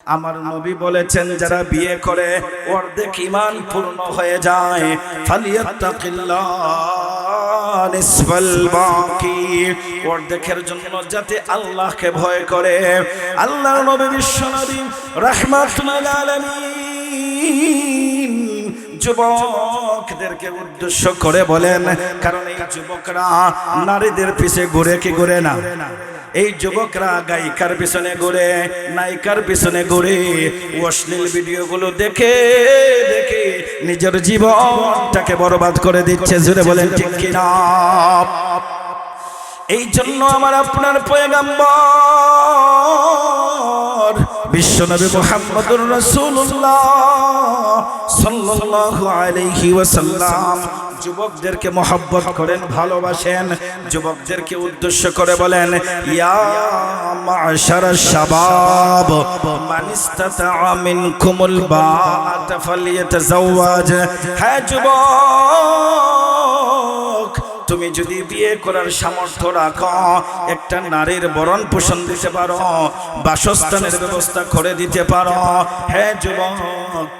আমার নবী বলেছেন যারা বিয়ে করে অর্ধেক ঈমান পূর্ণ হয়ে যায়। ফালিয়াত্তাকিল্লাহ নিসফাল বাকি, অর্ধেকের জন্য যাতে আল্লাহকে ভয় করে। আল্লাহর নবী বিশ্বনবী রাহমাতুল আলামিন যুবকদেরকে উদ্দেশ্য করে বলেন, কারণ এই যুবকরা নারীদের পিছে ঘুরে কি ঘুরে না? এই যুবকরা গায়িকার পিছনে ঘুরে, নায়িকার পিছনে ঘুরে, অশ্লীল ভিডিওগুলো দেখে দেখে নিজের জীবনটাকে বরবাদ করে দিচ্ছে। জোরে বলেন ঠিক কিনা? এই জন্য আমার আপনার পয়গম্বর বিশ্বনবী মুহাম্মদুর রাসূলুল্লাহ সাল্লাল্লাহু আলাইহি ওয়াসাল্লাম যুবকদেরকে মহব্বত করেন, ভালোবাসেন। যুবকদেরকে উদ্দেশ্য করে বলেন, ইয়া মা'শারাশ শাবাব মান ইসতাতা'a মিনকুমুল বা'আতা ফালইয়াতাযাওয়াজ। হ্যাঁ যুবক, তুমি যদি বিয়ে করার সামর্থ্য রাখো, একটা নারীর ভরণ পোষণ দিতে পারো, বাসস্থানের ব্যবস্থা করে দিতে পারো, হ্যাঁ যুবক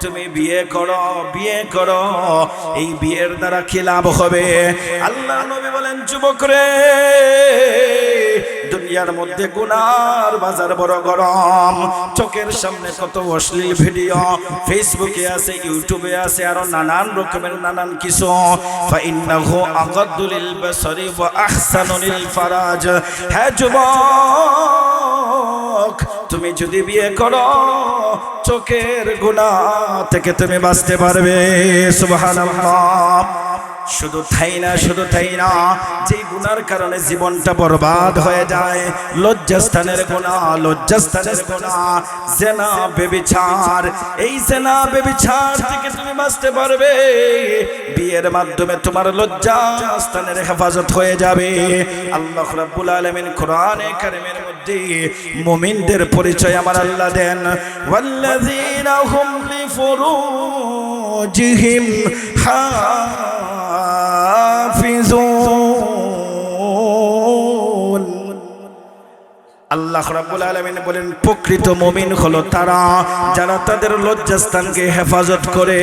তুমি বিয়ে করো, বিয়ে করো। এই বিয়ের দ্বারা কি লাভ হবে? আল্লাহ নবী বলেন, যুবক রে, দুনিয়ার মধ্যে গুনার বাজার বড় গরম। চোখের সামনে কত অশ্লীল ভিডিও ফেসবুকে আছে, ইউটিউবে আছে, আরো নানান রকমের নানান কিছু। ফাইন্নাহু আগাদ্দু লিল বাসারি ওয়া আহসানু লিল ফারাজ। হ্যাঁ যুবক, তুমি যদি বিয়ে করো, চোখের গুনাহ থেকে তুমি বাঁচতে পারবে। সুবহানাল্লাহ। শুধু তাই না, শুধু তাই না, যে গুনার কারণে জীবনটা বরবাদ হয়ে যায়, লজ্জাস্থানের গুনাহ, লজ্জাস্থানের গুনাহ, জিনা, ব্যভিচার। এই জিনা ব্যভিচার থেকে তুমি বাঁচতে পারবে। বিয়ের মাধ্যমে তোমার লজ্জাস্থানের হেফাজত হয়ে যাবে। আল্লাহ রাব্বুল আলামিন কোরআনে কারীমের মধ্যে মুমিনদের পরিচয় আমার আল্লাহ দেন, ওয়াল্লাযীনা হুম লিফুরুজিহিম হাফিজুন। আল্লাহ রাব্বুল আলামিন বলেন, প্রকৃত মুমিন হলো তারা যারা তাদের লজ্জাস্থানকে হেফাজত করে।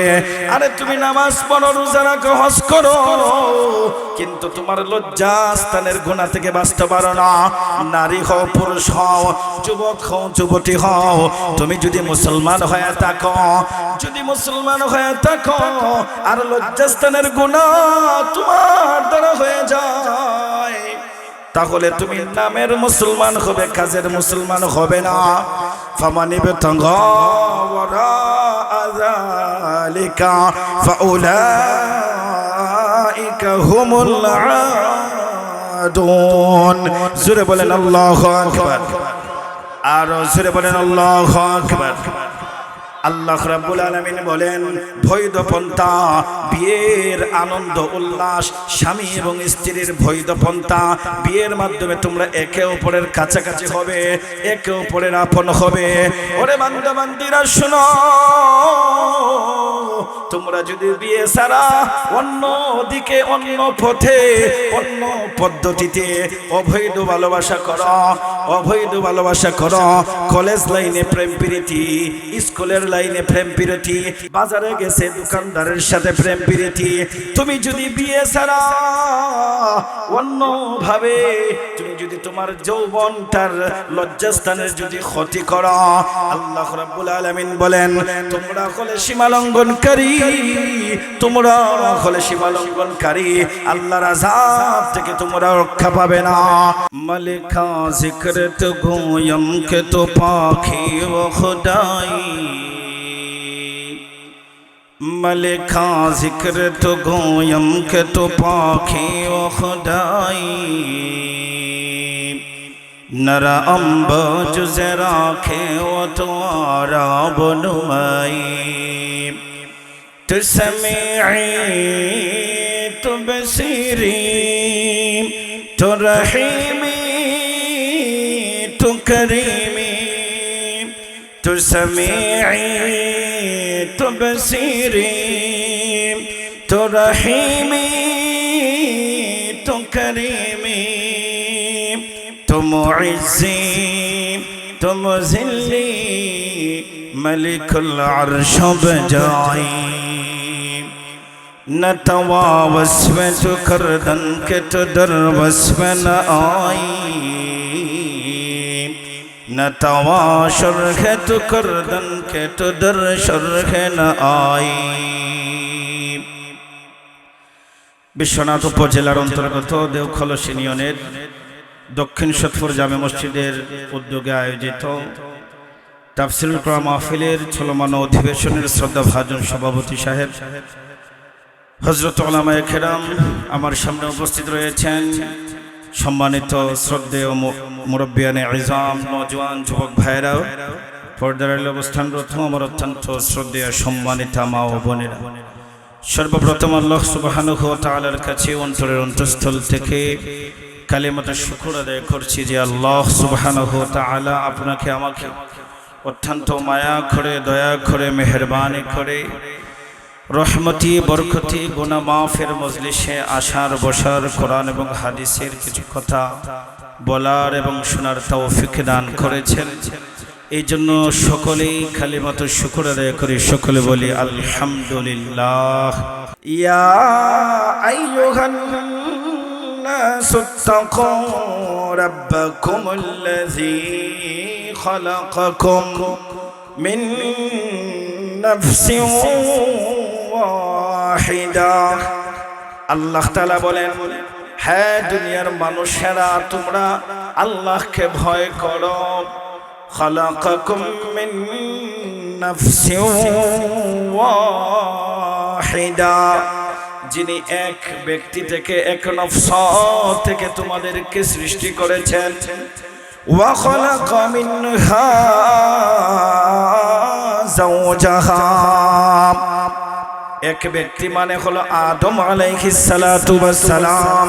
আরে তুমি নামাজ পড়ো, রোজা রাখো, হজ করো, কিন্তু তোমার লজ্জাস্থানের গুনাহ থেকে বাঁচতে পারো না। নারী হও, পুরুষ হও, যুবক হও, যুবতী হও, তুমি যদি মুসলমান হয়ে থাকো, যদি মুসলমান হয়ে থাকো আর লজ্জাস্থানের গুনাহ তোমার দ্বারা হয়ে যায়, তাহলে তুমি নামের মুসলমান হবে, কাজের মুসলমান হবে না। ফামানি বিতাগা ওয়ারাআ যালিকা ফাউলাইকা হুমুল আদুন। জোরে বলেন আল্লাহু আকবার, আর জোরে বলেন আল্লাহু আকবার। আল্লাহ রাব্বুল আলামিন বলেন, বৈধ পন্থা, বিয়ের আনন্দ উল্লাস, স্বামী এবং স্ত্রীর বৈধ পন্থা, বিয়ের মাধ্যমে তোমরা একে অপরের কাছাকাছি হবে, একে অপরের আপন হবে। ওরে বান্দা বান্দিরা শোনো, তোমরা যদি বিয়ে ছাড়া অন্য দিকে, অন্য পথে, অন্য পদ্ধতিতে অবৈধ ভালোবাসা করো, অবৈধ ভালোবাসা করো, কলেজ লাইনে প্রেম প্রীতি, স্কুলের লাইনে প্রেম প্রীতি, বাজারে গেছে দোকানদারের সাথে প্রেম প্রীতি, তুমি যদি বিয়ে ছাড়া অন্য ভাবে তুমি যদি তোমার যৌবনটার লজ্জাস্থানের যদি ক্ষতি করো, আল্লাহ রাব্বুল আলামিন বলেন, তোমরা হলে সীমালঙ্ঘনকারী, তোমরা হলে সীমালঙ্ঘনকারী, আল্লাহর আযাব থেকে তোমরা রক্ষা পাবে না। মালিকা জিক্র তো গোয়ম কে তো পাখি ও খুদাই, मलिका जिक्र तो गोयम के तो पाखी ओ खुदाई, नरा अम्ब जुज़े राखे ओ तो आराब नुमाई, तु समीई तु बसीरी तु रहीमी तु करीमी, तु समीई तु बसीरी तु रहीमी तु करीमी, तु मुइज़्ज़ी तु मुज़िल्ली मलिकुल अर्श बजाई न तवा वस्वे तो करदन के तो दर वस्वे न आई न तवा शर्ह तो करदन के तो दर शर्ह न आई। বিশ্বনাথ উপজেলার অন্তর্গত দেওখলস ইউনিয়নের দক্ষিণ সতপুর জামে মসজিদের উদ্যোগে আয়োজিত তাফসীরুল কোরআন মাহফিলের চলমান অধিবেশনের শ্রদ্ধাভাজন সভাপতি সাহেব হযরত উলামায়ে কেরাম আমার সামনে উপস্থিত রয়েছেন। সম্মানিত শ্রদ্ধেয় মুরব্বিয়ানে ইজাম, নওজোয়ান যুবক ভাইরা, পর্দার আড়ালে অবস্থানরত আমার অত্যন্ত শ্রদ্ধেয় সম্মানিতা মা ও বোনেরা, সর্বপ্রথম আল্লাহ সুবহানাহু ওয়া তাআলার কাছে অন্তরের অন্তঃস্থল থেকে কালিমাতে শুকর আদায় করছি যে আল্লাহ সুবহানাহু ওয়া তাআলা আপনাকে আমাকে অত্যন্ত মায়া করে, দয়া করে, মেহেরবানি করে রহমতি বরকতি গুনাহ মাফের মজলিসে আসার বসার, কোরআন এবং হাদিসের কিছু কথা বলার এবং শোনার তৌফিক দান করেছেন। এই জন্য সকলেই কালিমাতে শুকর আদায় করি, সকলে বলি আলহামদুলিল্লাহ। ইয়া আইয়ুহান নাসু তাকু রাব্বাকুমুল্লাযী খালাকাকুম মিন নাফসিন ওয়াহিদা। আল্লাহ তাআলা বলেন, হে দুনিয়ার মানুষেরা, তোমরা আল্লাহকে ভয় করো। খালাকাকুম মিন নাফসিন ওয়াহিদা, যিনি এক ব্যক্তি থেকে, এক নফস থেকে তোমাদেরকে সৃষ্টি করেছেন। ওয়া খালাকা মিনহা যাওজাহা, এক ব্যক্তি মানে হলো আদম আলাইহিস সালাতু ওয়াস সালাম,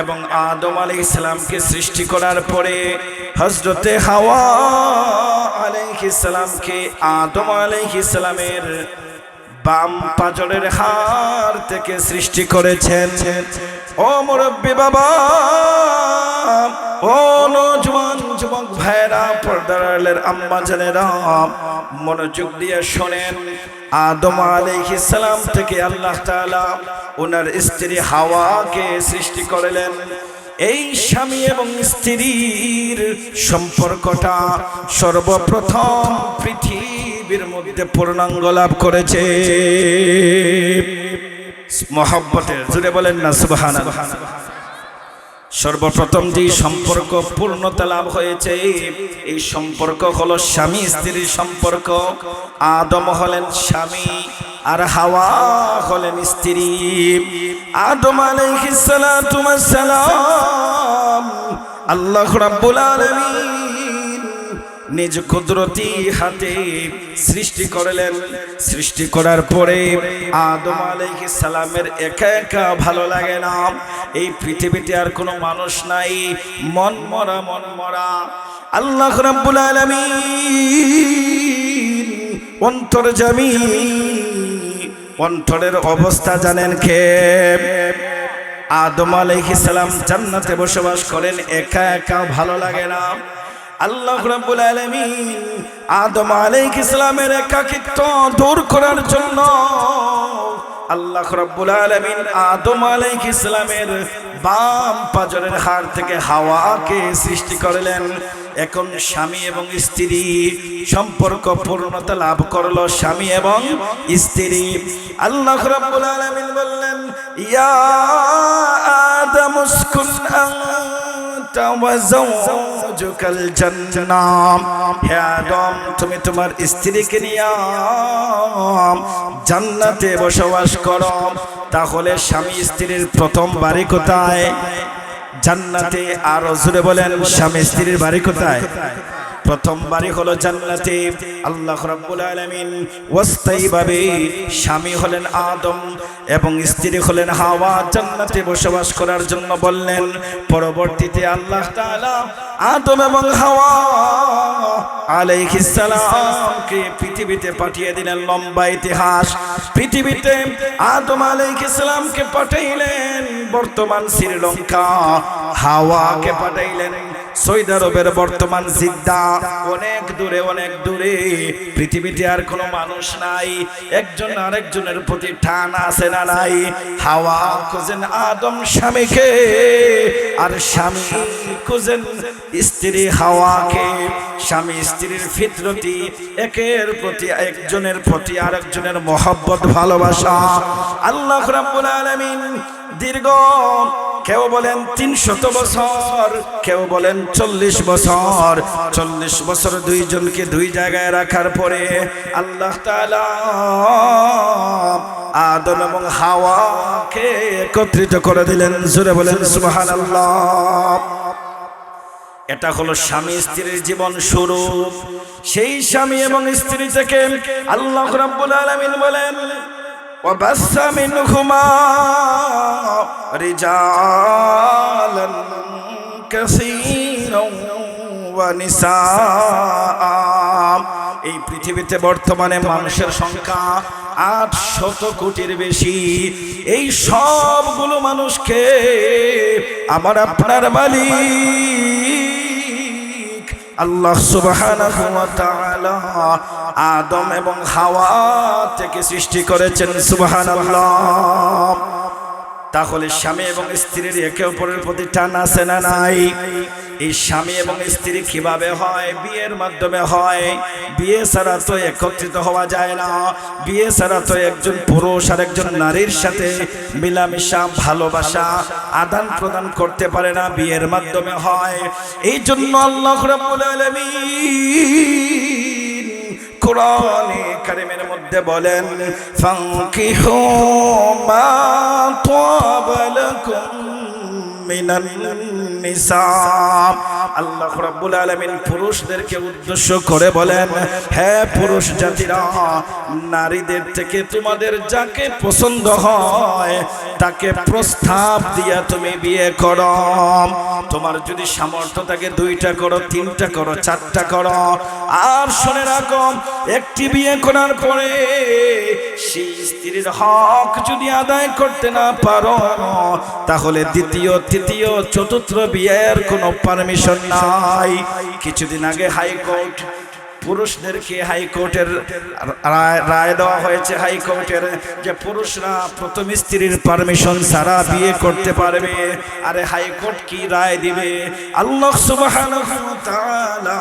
এবং আদম আলাইহিস সালামকে সৃষ্টি করার পরে হযরতে হাওয়া আলাইহিস সালামকে আদম আলাইহিস সালামের বাম পাজরের হাড় থেকে সৃষ্টি করেছেন। ও মুরব্বি বাবা, ও নওজোয়ান যুবক ভাইরা, পর্দার আড়ালের আম্মা জানেরা, মনোযোগ দিয়ে শোনেন। আদম আলাইহিস সালাম থেকে আল্লাহ তাআলা ওনার স্ত্রী হাওয়াকে সৃষ্টি করলেন। এই স্বামী এবং স্ত্রীর সম্পর্কটা সর্বপ্রথম পৃথিবীর মধ্যে পূর্ণাঙ্গ লাভ করেছে মহব্বতের। জুড়ে বলেন না সুবহানাল্লাহ। সর্বপ্রথম যে সম্পর্ক পূর্ণতা লাভ হয়েছে, এই সম্পর্ক হলো স্বামী স্ত্রীর সম্পর্ক। আদম হলেন স্বামী আর হাওয়া হলেন স্ত্রী। আদম আলাইহিস সালাতু ওয়াস সালাম আল্লাহ রাব্বুল আলামিন নিজ কুদরতি হাতে সৃষ্টি করলেন। সৃষ্টি করার পরে আদম আলাইহিস সালামের একা একা ভালো লাগে না। এই পৃথিবীতে আর কোনো মানুষ নাই, মন মরা মন মরা। আল্লাহ রাব্বুল আলামিন অন্তর্যামী, অন্তরের অবস্থা জানেন কে? আদম আলাইহিস সালাম জান্নাতে বসবাস করেন, একা একা ভালো লাগে না। আল্লাহ রাব্বুল আলামিন আদম আলাইহিস সালামের একাকিত্ব দূর করার জন্য আল্লাহ রাব্বুল আলামিন আদম আলাইহিস সালামের বাম পাজরের হাড় থেকে হাওয়াকে সৃষ্টি করলেন। এখন স্বামী এবং স্ত্রী সম্পর্ক পূর্ণতা লাভ করলো, স্বামী এবং স্ত্রী। আল্লাহ রাব্বুল আলামিন বললেন, ইয়া আদম উসকুন আনতা ওয়া যাওজুকাল জান্নাহ, হে আদম তুমি তোমার স্ত্রীকে নিয়ে জান্নাতে বসবাস করো। তাহলে স্বামী স্ত্রীর প্রথম বাড়ি কোথায়? জান্নাতে। আর জোরে বলেন, স্বামী স্ত্রীর বাড়ি কোথায়? প্রথম বাড়ি হলো জান্নাতে। আল্লাহ রাব্বুল আলামিন ওয়াস্তাইভাবে স্বামী হলেন আদম এবং স্ত্রী হলেন হাওয়া জান্নাতে বসবাস করার জন্য বললেন। পরবর্তীতে আল্লাহ তাআলা আদম এবং হাওয়া আলাইহিস সালামকে পৃথিবীতে পাঠিয়ে দিলেন। লম্বা ইতিহাস। পৃথিবীতে আদম আলাইহিস সালামকে পাঠাইলেন বর্তমান শ্রীলঙ্কা, হাওয়াকে পাঠাইলেন সৌদি আরবের বর্তমান জিদ্দা, অনেক দূরে পৃথিবীতে আর কোনো মানুষ নাই, একজন আরেকজনের প্রতি টান আছে না নাই? হাওয়া খুঁজেন আদম স্বামীকে, আর স্বামী খুঁজেন স্ত্রী হাওয়াকে। স্বামী স্ত্রীর ফিতরতি একের প্রতি একজনের প্রতি আরেকজনের মহব্বত ভালোবাসা। আল্লাহ রাব্বুল আলামিন দীর্ঘ, কেউ বলেন 300 বছর, কেউ বলেন 40 বছর, 40 বছর দুইজনকে দুই জায়গায় রাখার পরে আল্লাহ তাআলা আদম এবং হাওয়াকে একত্রিত করে দিলেন। জোরে বলেন সুবহানাল্লাহ। এটা হলো স্বামী স্ত্রীর জীবন শুরু। সেই স্বামী এবং স্ত্রী থেকে আল্লাহ রাব্বুল আলামিন বলেন وبث منهما رجالا كثيرا ونساء। এই পৃথিবীতে বর্তমানে মানুষের সংখ্যা 800 কোটির বেশি। এই সবগুলো মানুষকে আমার আপনার মালিক আল্লাহ সুবহানাহু ওয়া তাআলা আদম এবং হাওয়া থেকে সৃষ্টি করেছেন। সুবহানাল্লাহ। তাহলে স্বামী এবং স্ত্রীর একে অপরের প্রতি টান আছে না নাই? এই স্বামী এবং স্ত্রী কিভাবে হয়? বিয়ের মাধ্যমে হয়। বিয়ে ছাড়া তো একত্রিত হওয়া যায় না। বিয়ে ছাড়া তো একজন পুরুষ আর একজন নারীর সাথে মিলামিশা ভালোবাসা আদান প্রদান করতে পারে না, বিয়ের মাধ্যমে হয়। এই জন্য আল্লাহ রাব্বুল আলামিন কোরআনে কারীমের মধ্যে বলেন ফানকিহু মা তাবা লাকুম মিনান নিসা। আল্লাহ রাব্বুল আলামিন পুরুষদেরকে উদ্দেশ্য করে বলেন, হে পুরুষ জাতিরা, নারীদের থেকে তোমাদের যাকে পছন্দ হয় তাকে প্রস্তাব দিয়া তুমি বিয়ে করো। তোমার যদি সামর্থ্য থাকে 2টা করো, 3টা করো, 4টা করো। আর শুনে রাখো, একটি বিয়ে করার পরে সেই স্ত্রীর হক যদি আদায় করতে না পারো তাহলে দ্বিতীয়, তৃতীয়, চতুর্থ বিয়ের কোনো পারমিশন নাই। কিছুদিন আগে হাইকোর্ট পুরুষদেরকে হাইকোর্টের রায় দেওয়া হয়েছে, হাইকোর্টের, যে পুরুষরা প্রথম স্ত্রীর পারমিশন ছাড়া বিয়ে করতে পারবে। আরে হাইকোর্ট কি রায় দিবে? আল্লাহ সুবহানাহু ওয়া তাআলা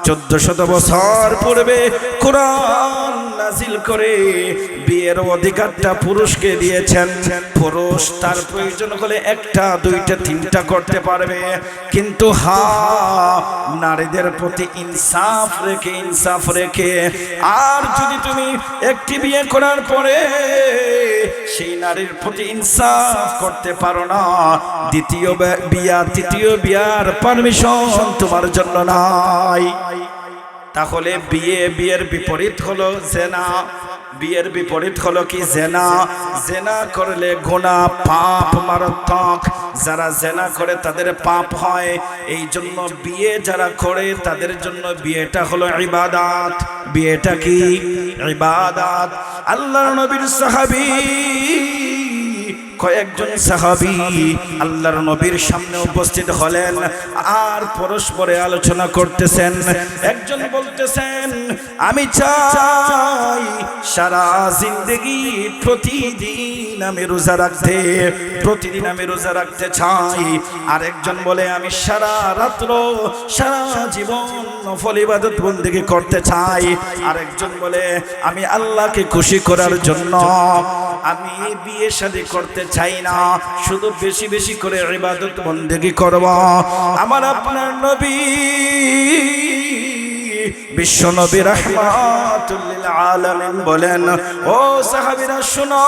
1400 বছর পূর্বে কোরআন নাজিল করে বিয়ের অধিকারটা পুরুষকে দিয়েছেন। পুরুষ তার প্রয়োজন হলে 1টা, 2টা, 3টা করতে পারবে, কিন্তু নারীদের প্রতি ইনসাফ রেখে আর যদি তুমি একটি বিয়ে করার পরে সেই নারীর প্রতি ইনসাফ করতে পারো না, দ্বিতীয় বিয়া, তৃতীয় বিয়ার পারমিশন তোমার জন্য নাই। তাহলে বিয়ের বিপরীত হলো জেনা। বিয়ের বিপরীত হলো কি? জেনা। জেনা করলে গুনাহ, পাপ মারাত্মক। যারা জেনা করে তাদের পাপ হয়। এই জন্য বিয়ে যারা করে তাদের জন্য বিয়েটা হলো ইবাদত। বিয়েটা কি? ইবাদত। আল্লাহর নবীর সাহাবী কয়েকজন সাহাবী আল্লাহর নবীর সামনে উপস্থিত হলেন আর পরস্পরে আলোচনা করতেছেন। একজন বলতেছেন, আমি চাই সারা জিন্দেগি প্রতিদিন আমি রোজা রাখতে চাই। আরেকজন বলে, আমি সারা রাত্র সারা জীবন নফল ইবাদত বন্দেগী করতে চাই। আরেকজন বলে, আমি আল্লাহকে খুশি করার জন্য আমি বিয়ে শাদী করতে চাই না, শুধু বেশি বেশি করে ইবাদত বন্দেগী করব। আমার আপনার নবী বিশ্ব নবী রাহমাতুল লিল আলামিন বলেন, ও সাহাবীরা শুনো,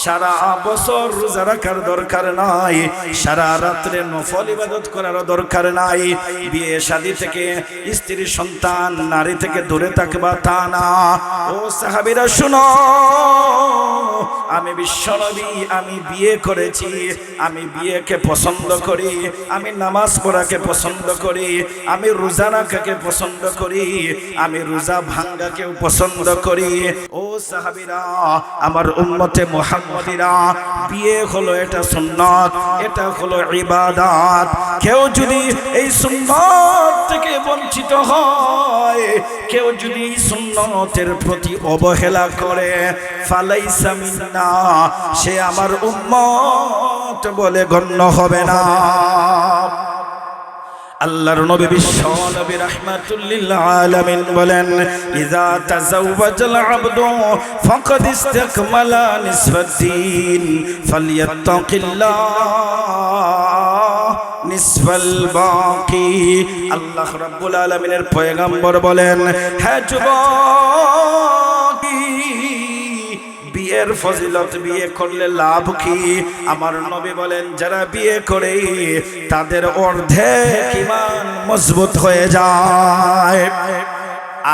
সারা বছর রোজা রাখার দরকার নাই, সারা রাত্রে নফল ইবাদত করার দরকার নাই। বিয়ে শাদী থেকে, স্ত্রী সন্তান নারী থেকে দূরে থাকবা তা না। ও সাহাবীরা শুনো, আমি বিশ্বনবী, আমি বিয়ে করেছি, আমি বিয়েকে পছন্দ করি, আমি নামাজ পড়াকে পছন্দ করি, আমি রোজা রাখাকে পছন্দ করি, আমি রোজা ভাঙ্গাকেও পছন্দ করি। ও সাহাবীরা, আমার উম্মতে মুহাম্মদীরা, বিয়ে হলো এটা সুন্নাত, এটা হলো ইবাদত। কেউ যদি এই সুন্নাত থেকে বঞ্চিত হয়, কেউ যদি এই সুন্নতের প্রতি অবহেলা করে, ফালাইসা মিন্না, সে আমার উম্মত বলে গণ্য হবে না। আল্লাহর নবী বিশ্ব নবী রাহমাতুল লিল আলামিন বলেন, ইযা তাযাওয়াজাল আবদু ফাকাদ ইসতাকমালা নিসফাদ-দ্বীন ফালইয়াত্তাকিল্লাহ নিসফাল বাকি। আল্লাহ রাব্বুল আলামিনের পয়গম্বর বলেন, হে যুবক, বিয়ের ফজিলত, বিয়ে করলে লাভ কি? আমার নবী বলেন, যারা বিয়ে করে তাদের অর্ধেক ঈমান মজবুত হয়ে যায়।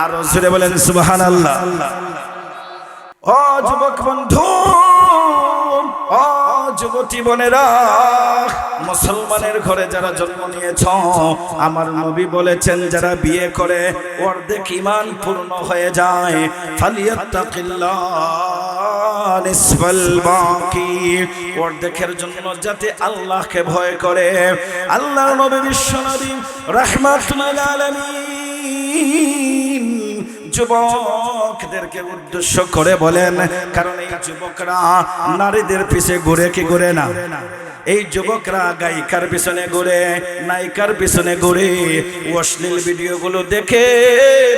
আর জোরে বলেন সুবহানাল্লাহ। ও যুবক বন্ধু, ও যুবতী বোনেরা, মুসলমানের ঘরে যারা জন্ম নিয়েছ, আমার নবী বলেছেন যারা বিয়ে করে অর্ধেক ঈমান পূর্ণ হয়ে যায়। ফালিয়াত্তাকিল্লাহ নিসফাল বাকি, অর্ধেকের জন্য যাতে আল্লাহকে ভয় করে। আল্লাহর নবী বিশ্ব নবী রাহমাতুল আলামিন যুবকদেরকে উদ্দেশ্য করে বলেন, কারণ এই যুবকরা নারীদের পিছে ঘুরে কি ঘুরে না? এই যুবকরা গায়িকার পিছনে ঘুরে, নায়িকার পিছনে ঘুরে, অশ্লীল ভিডিওগুলো দেখে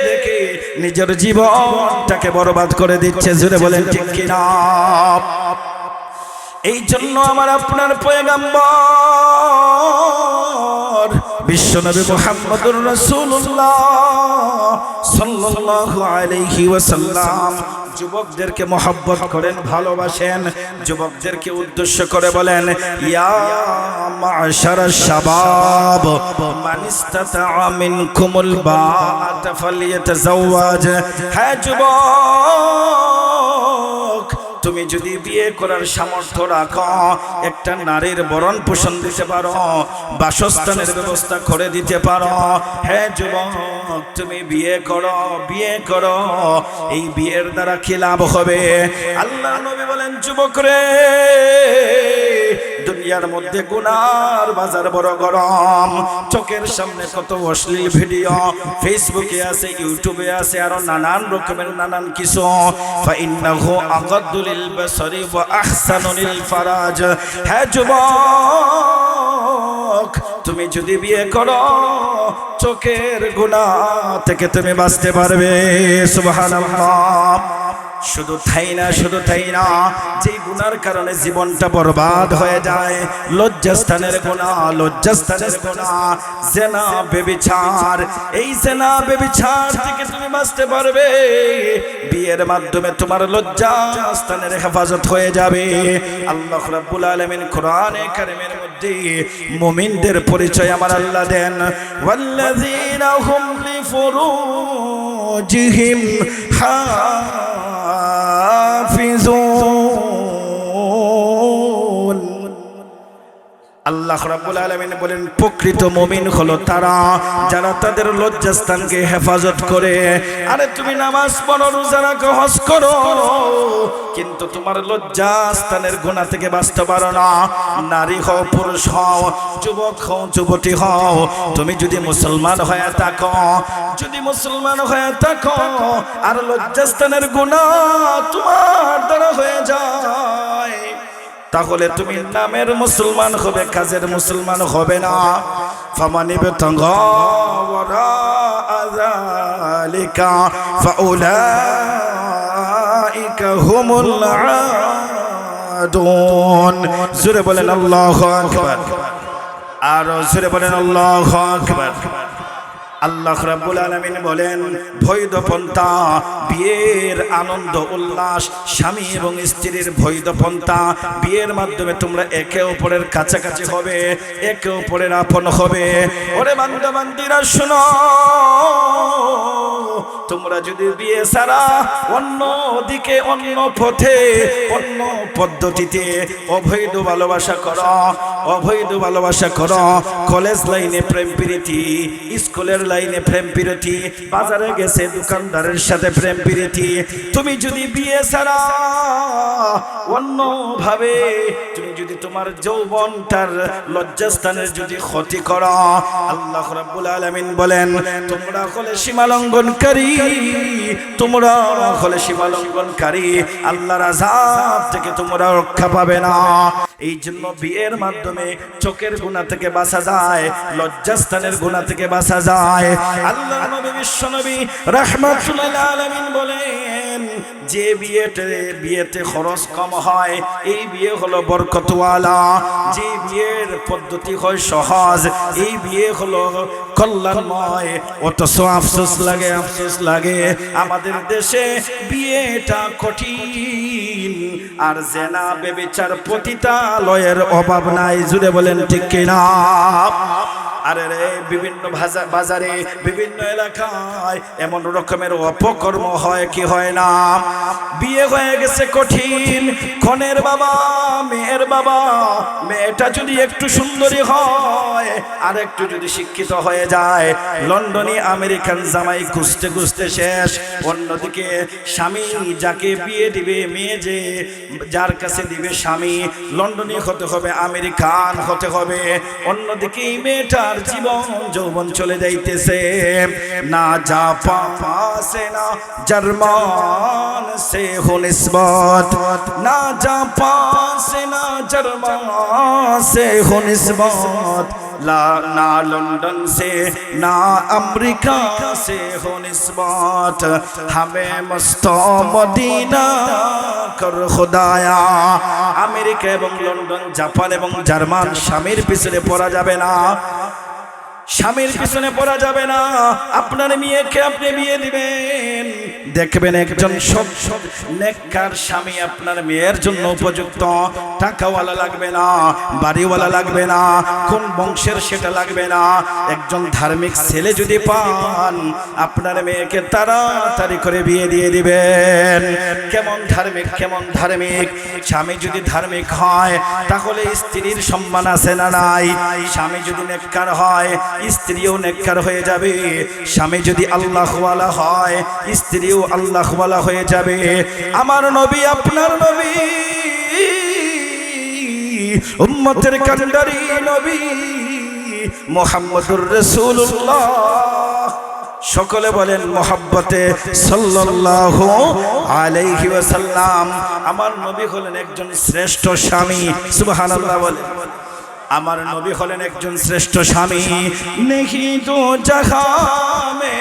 দেখে নিজের জীবনটাকে বরবাদ করে দিচ্ছে। জোরে বলেন ঠিক কিনা? এই জন্য আমার আপনার পয়গম্বর বিশ্বনবী মুহাম্মদুর রাসূলুল্লাহ সাল্লাল্লাহু আলাইহি ওয়াসাল্লাম যুবকদেরকে মহব্বত করেন, ভালোবাসেন। যুবকদেরকে উদ্দেশ্য করে বলেন, ইয়া মা'শারাশ শাবাব মান ইসতাতা'a মিনকুমুল বা'আতা ফালইয়াতাযাওয়াজ। হে যুবক, তুমি যদি বিয়ে করার সামর্থ্য রাখো, একটা নারীর ভরণ পোষণ দিতে পারো, বাসস্থানের ব্যবস্থা করে দিতে পারো, হে যুবক তুমি বিয়ে করো, বিয়ে করো। এই বিয়ের দ্বারা কি লাভ হবে? আল্লাহ নবী বলেন, যুবক রে, দুনিয়ার মধ্যে গুনার বাজার বড় গরম। চোখের সামনে কত অশ্লীল ভিডিও ফেসবুকে আছে, ইউটিউবে আছে, আরো নানান রকমের নানান কিছু। ফাইন্নাহু আগাদ্দু লিল বাসারি ওয়া আহসানু লিল ফারাজ। হে যুবক, তুমি যদি বিয়ে করো, চোখের গুনাহ থেকে তুমি বাঁচতে পারবে। সুবহানাল্লাহ। শুধু তাই না, শুধু তাই না, যে গুনার কারণে জীবনটা বরবাদ হয়ে যায়, লজ্জাস্থানের গুনাহ, লজ্জাস্থানের গুনাহ, জিনা, ব্যভিচার। এই জিনা ব্যভিচার থেকে তুমি বাঁচতে পারবে। বিয়ের মাধ্যমে তোমার লজ্জাস্থানের হেফাজত হয়ে যাবে। আল্লাহ রাব্বুল আলামিন কোরআনে কারীমের মধ্যে মুমিনদের পরিচয় আমার আল্লাহ দেন, ওয়াল্লাযীনা হুম লিফুরুজিহিম হাফিজুন। আল্লাহ রাব্বুল আলামিন বলেন, প্রকৃত মুমিন হলো তারা যারা তাদের লজ্জাস্থানকে হেফাজত করে। আরে তুমি নামাজ পড়ো, রোজা রাখো, হজ করো, কিন্তু তোমার লজ্জাস্থানের গুনাহ থেকে বাঁচতে পারো না। নারী হও, পুরুষ হও, যুবক হও, যুবতী হও, তুমি যদি মুসলমান হয়ে থাকো, যদি মুসলমান হয়ে থাকো আর লজ্জাস্থানের গুনাহ তোমার দ্বারা হয়ে যায়, তাহলে তুমি নামের মুসলমান হবে, কাজের মুসলমান হবে না। ফামানিব তাগা ওয়ারাআ যালিকা ফাউলাইকা হুমুল আদুন। জোরে বলেন আল্লাহু আকবার। আর জোরে বলেন আল্লাহু আকবার। আল্লাহ রাব্বুল আলামিন বলেন, বৈধ পন্থা, বিয়ের আনন্দ উল্লাস, স্বামী এবং স্ত্রীর বৈধ পন্থা, বিয়ের মাধ্যমে তোমরা একে অপরের কাছাকাছি হবে, একে অপরের আপন হবে। ওরে বান্দা বান্দিরা শোনো, তোমরা যদি বিয়ে ছাড়া অন্য দিকে অন্য পথে অন্য পদ্ধতিতে অবৈধ ভালোবাসা করো, অবৈধ ভালোবাসা করো, কলেজ লাইনে প্রেম প্রীতি, স্কুলের লাইনে প্রেম প্রীতি, বাজারে গেছে দোকানদারের সাথে প্রেম প্রীতি, তুমি যদি বিয়ে ছাড়া অন্য ভাবে তুমি যদি তোমার যৌবনটার লজ্জাস্থানের যদি ক্ষতি করো, আল্লাহ রাব্বুল আলামিন বলেন তোমরা হলে সীমালঙ্ঘনকারী, তোমরা হলে সীমালঙ্ঘনকারী, আল্লাহর আযাব থেকে তোমরা রক্ষা পাবে না। এই জন্য বিয়ের মাধ্যমে চোখের গুনাহ থেকে বাঁচা যায়, লজ্জাস্থানের গুনাহ থেকে বাঁচা যায়। আল্লাহর নবী বিশ্বনবী রাহমাতুল আলামিন বলেন যে বিয়েতে খরচ কম হয় এই বিয়ে হলো বরকতওয়ালা, যে বিয়ের পদ্ধতি হয় সহজ এই বিয়ে হলো কল্যাণময়। অথচ আফসোস লাগে আমাদের দেশে বিয়েটা কঠিন, আর জেনা ব্যভিচার পতিতালয়ের অভাব নাই। জুড়ে বলেন ঠিক কিনা? আরে রে, বিভিন্ন বাজারে বিভিন্ন এলাকায় এমন রকমের অপকর্ম হয় কি হয় না? বিয়ে হয়ে গেছে কঠিন, কনের বাবা মেয়ের বাবা, মেয়েটা যদি একটু সুন্দরী হয় আর একটু যদি শিক্ষিত হয়ে যায়, লন্ডনে আমেরিকান জামাই খুঁজতে খুঁজতে শেষ। অন্যদিকে স্বামী যাকে বিয়ে দিবে, মেয়ে যে যার কাছে দিবে স্বামী লন্ডনে হতে হবে, আমেরিকান হতে হবে। অন্যদিকে এই মেয়েটা জীবন যৌবন চলে যাইতেছে, না জাপান সে না জার্মান সে হো নিসবত, না জাপান সে না জার্মান সে হো নিসবত, না লন্ডন से ना अमेरिका से हो निस्बत, हमें मस्तो मदीना कर खुदाया। আমেরিকা এবং লন্ডন, জাপান এবং জার্মান স্বামীর পিছনে পড়া যাবে না, স্বামীর পিছনে পড়া যাবে না। আপনার মেয়েকে আপনি বিয়ে দিবেন, দেখবেন একজন সব নেককার স্বামী আপনার মেয়ের জন্য উপযুক্ত। টাকাওয়ালা লাগবে না, বাড়িওয়ালা লাগবে না, কোন বংশের সেটা লাগবে না। একজন ধার্মিক ছেলে যদি পান, আপনার মেয়েকে তাড়াতাড়ি করে বিয়ে দিয়ে দিবেন। কেমন ধার্মিক, কেমন ধার্মিক! স্বামী যদি ধার্মিক হয় তাহলে স্ত্রীর সম্মান আছে না নাই? স্বামী যদি নেককার হয় স্ত্রীও নেককার হয়ে যাবে, স্বামী যদি আল্লাহওয়ালা হয় স্ত্রীও আল্লাহওয়ালা হয়ে যাবে। আমার নবী, আপনার নবী, উম্মতের কান্ডারি নবী মুহাম্মদুর রাসূলুল্লাহ, সকলে বলেন মোহাব্বতে সাল্লাল্লাহু আলাইহি ওয়াসাল্লাম। আমার নবী হলেন একজন শ্রেষ্ঠ স্বামী। সুবহানাল্লাহ বলেন। আমার নবী হলেন একজন শ্রেষ্ঠ স্বামী। নেহি তো জাহাঁ মে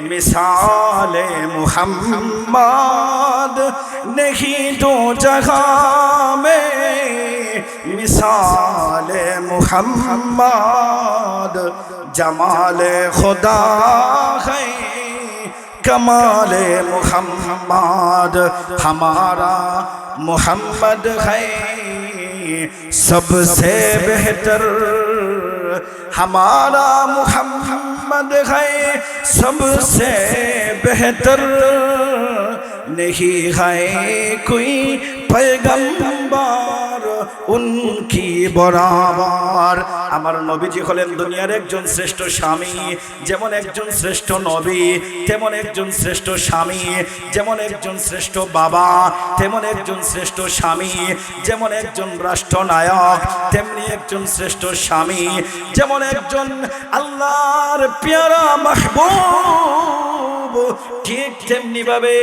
মিসালে মুহাম্মদ, নেহি তো জাহাঁ মে মিসালে মুহাম্মদ, জমালে খুদা है कमाले मुहम्मद, हमारा मुहम्मद है सबसे बेहतर, हमारा मुहम्मद है सबसे बेहतर, नहीं है कोई पैगंबर उनकी बराबर। আমার নবীজি হলেন দুনিয়ার একজন শ্রেষ্ঠ স্বামী। যেমন একজন শ্রেষ্ঠ নবী তেমন একজন শ্রেষ্ঠ স্বামী, যেমন একজন শ্রেষ্ঠ বাবা তেমন একজন শ্রেষ্ঠ স্বামী, যেমন একজন রাষ্ট্রনায়ক তেমনি একজন শ্রেষ্ঠ স্বামী, যেমন একজন আল্লাহর পেয়ারা মাহবুব ঠিক তেমনি ভাবে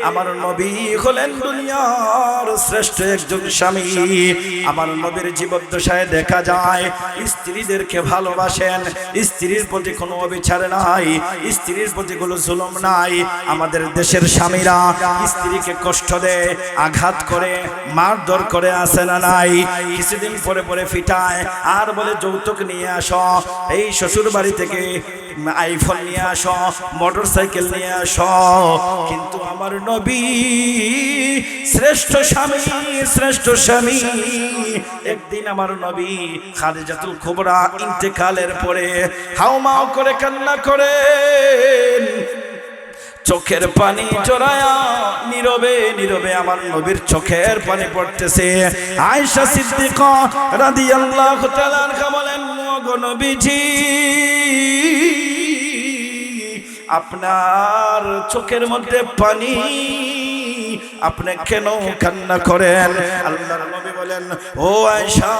আমার নবী হলেন দুনিয়ার শ্রেষ্ঠ একজন স্বামী। আমার নবীর জীবদ্দশায় দেখা যায় স্ত্রীদেরকে ভালোবাসেন, স্ত্রীর প্রতি কোনো অবিচার নাই, স্ত্রীর প্রতি কোনো জুলুম নাই। আমাদের দেশের স্বামীরা স্ত্রীকে কষ্ট দেয়, আঘাত করে, মারধর করে, আসে না নাই? কিছুদিন পরে পরে ফিটায় আর বলে যৌতুক নিয়ে আসো, এই শ্বশুর বাড়ি থেকে আইফোন নিয়ে আসো, মোটর সাইকেল নিয়ে আসো। কিন্তু আমার নবী শ্রেষ্ঠ স্বামী, শ্রেষ্ঠ স্বামী। একদিন আমার নবী খাদিজাতুল কুবরা ইন্তেকালের পরে হাউমাউ করে কান্না করেন, চোখের পানি জড়ায়া নীরবে নীরবে আমার নবীর চোখের পানি পড়তেছে। আয়েশা সিদ্দিকা রাদিয়াল্লাহু তাআলা আনহা বলেন, ওগো নবীজি, আপনার চোখের মধ্যে পানি, আপনি কেন কান্না করেন? আল্লাহর নবী বলেন, ও আয়েশা,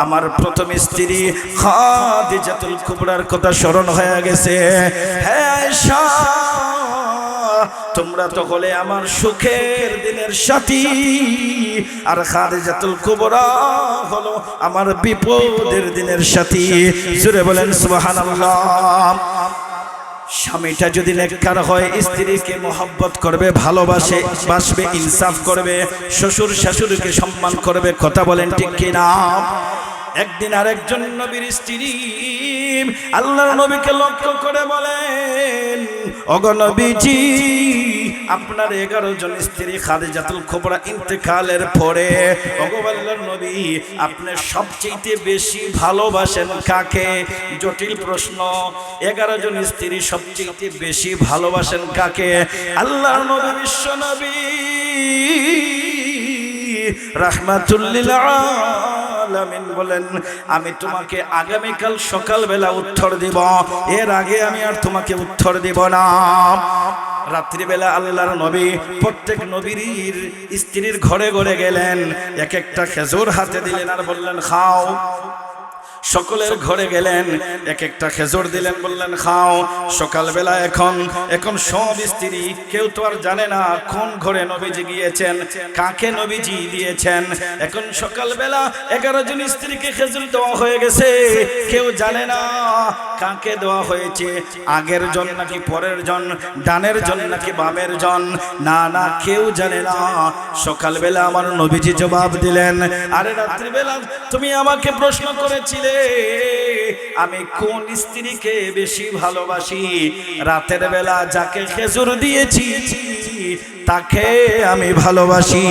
আমার প্রথম স্ত্রী খাদিজাতুল কুবরার কথা স্মরণ হয়ে গেছে। হে আয়েশা, তোমরা তো হলে আমার সুখের দিনের সাথী, আর খাদিজাতুল কুবরা হলো আমার বিপদের দিনের সাথী। জোরে বলেন সুবহানাল্লাহ। স্বামীটা যদি নেককার হয়, স্ত্রীকে মহব্বত করবে, ভালোবাসবে, ইনসাফ করবে, শ্বশুর শাশুড়িকে সম্মান করবে। কথা বলেন ঠিক কিনা? একদিন আরেকজন নবীর স্ত্রী আল্লাহর নবীকে লক্ষ্য করে বলেন, ওগো নবীজি, আপনার 11 জন স্ত্রী খাদিজাতুল কুবরা ইন্তেকালের পরে ওগো আল্লাহর নবী, আপনি সবচেয়ে বেশি ভালোবাসেন কাকে? জটিল প্রশ্ন। 11 জন স্ত্রী সবচেয়ে বেশি ভালোবাসেন কাকে? আল্লাহর নবী, বিশ্ব নবী রাহমাতুল লিল আলামিন বলেন, আমি তোমাকে আগামীকাল সকালবেলা উত্তর দিব, এর আগে আমি আর তোমাকে উত্তর দিব না। রাত্রিবেলা আল্লাহর নবী প্রত্যেক নবীর স্ত্রীর ঘরে ঘরে গেলেন, এক একটা খেজুর হাতে দিলেন আর বললেন, খাও। সকলের ঘরে গেলেন, এক একটা খেজুর দিলেন, বললেন খাও। সকালবেলা এখন সব স্ত্রী, কেউ তো আর জানে না কোন ঘরে নবীজি গিয়েছেন, কাকে নবীজি দিয়েছেন। এখন সকালবেলা 11 জন স্ত্রীকে খেজুর দেওয়া হয়ে গেছে, কেউ জানে না কাকে দেওয়া হয়েছে, আগের জন নাকি পরের জন, ডানের জন নাকি বামের জন, না কেউ জানে না। সকালবেলা আমার নবীজি জবাব দিলেন, আরে রাত্রিবেলা তুমি আমাকে প্রশ্ন করেছিলে আমি কোন স্ত্রীকে বেশি ভালোবাসি, রাতের বেলা যাকে খেজুর দিয়েছি তাকে আমি ভালোবাসি।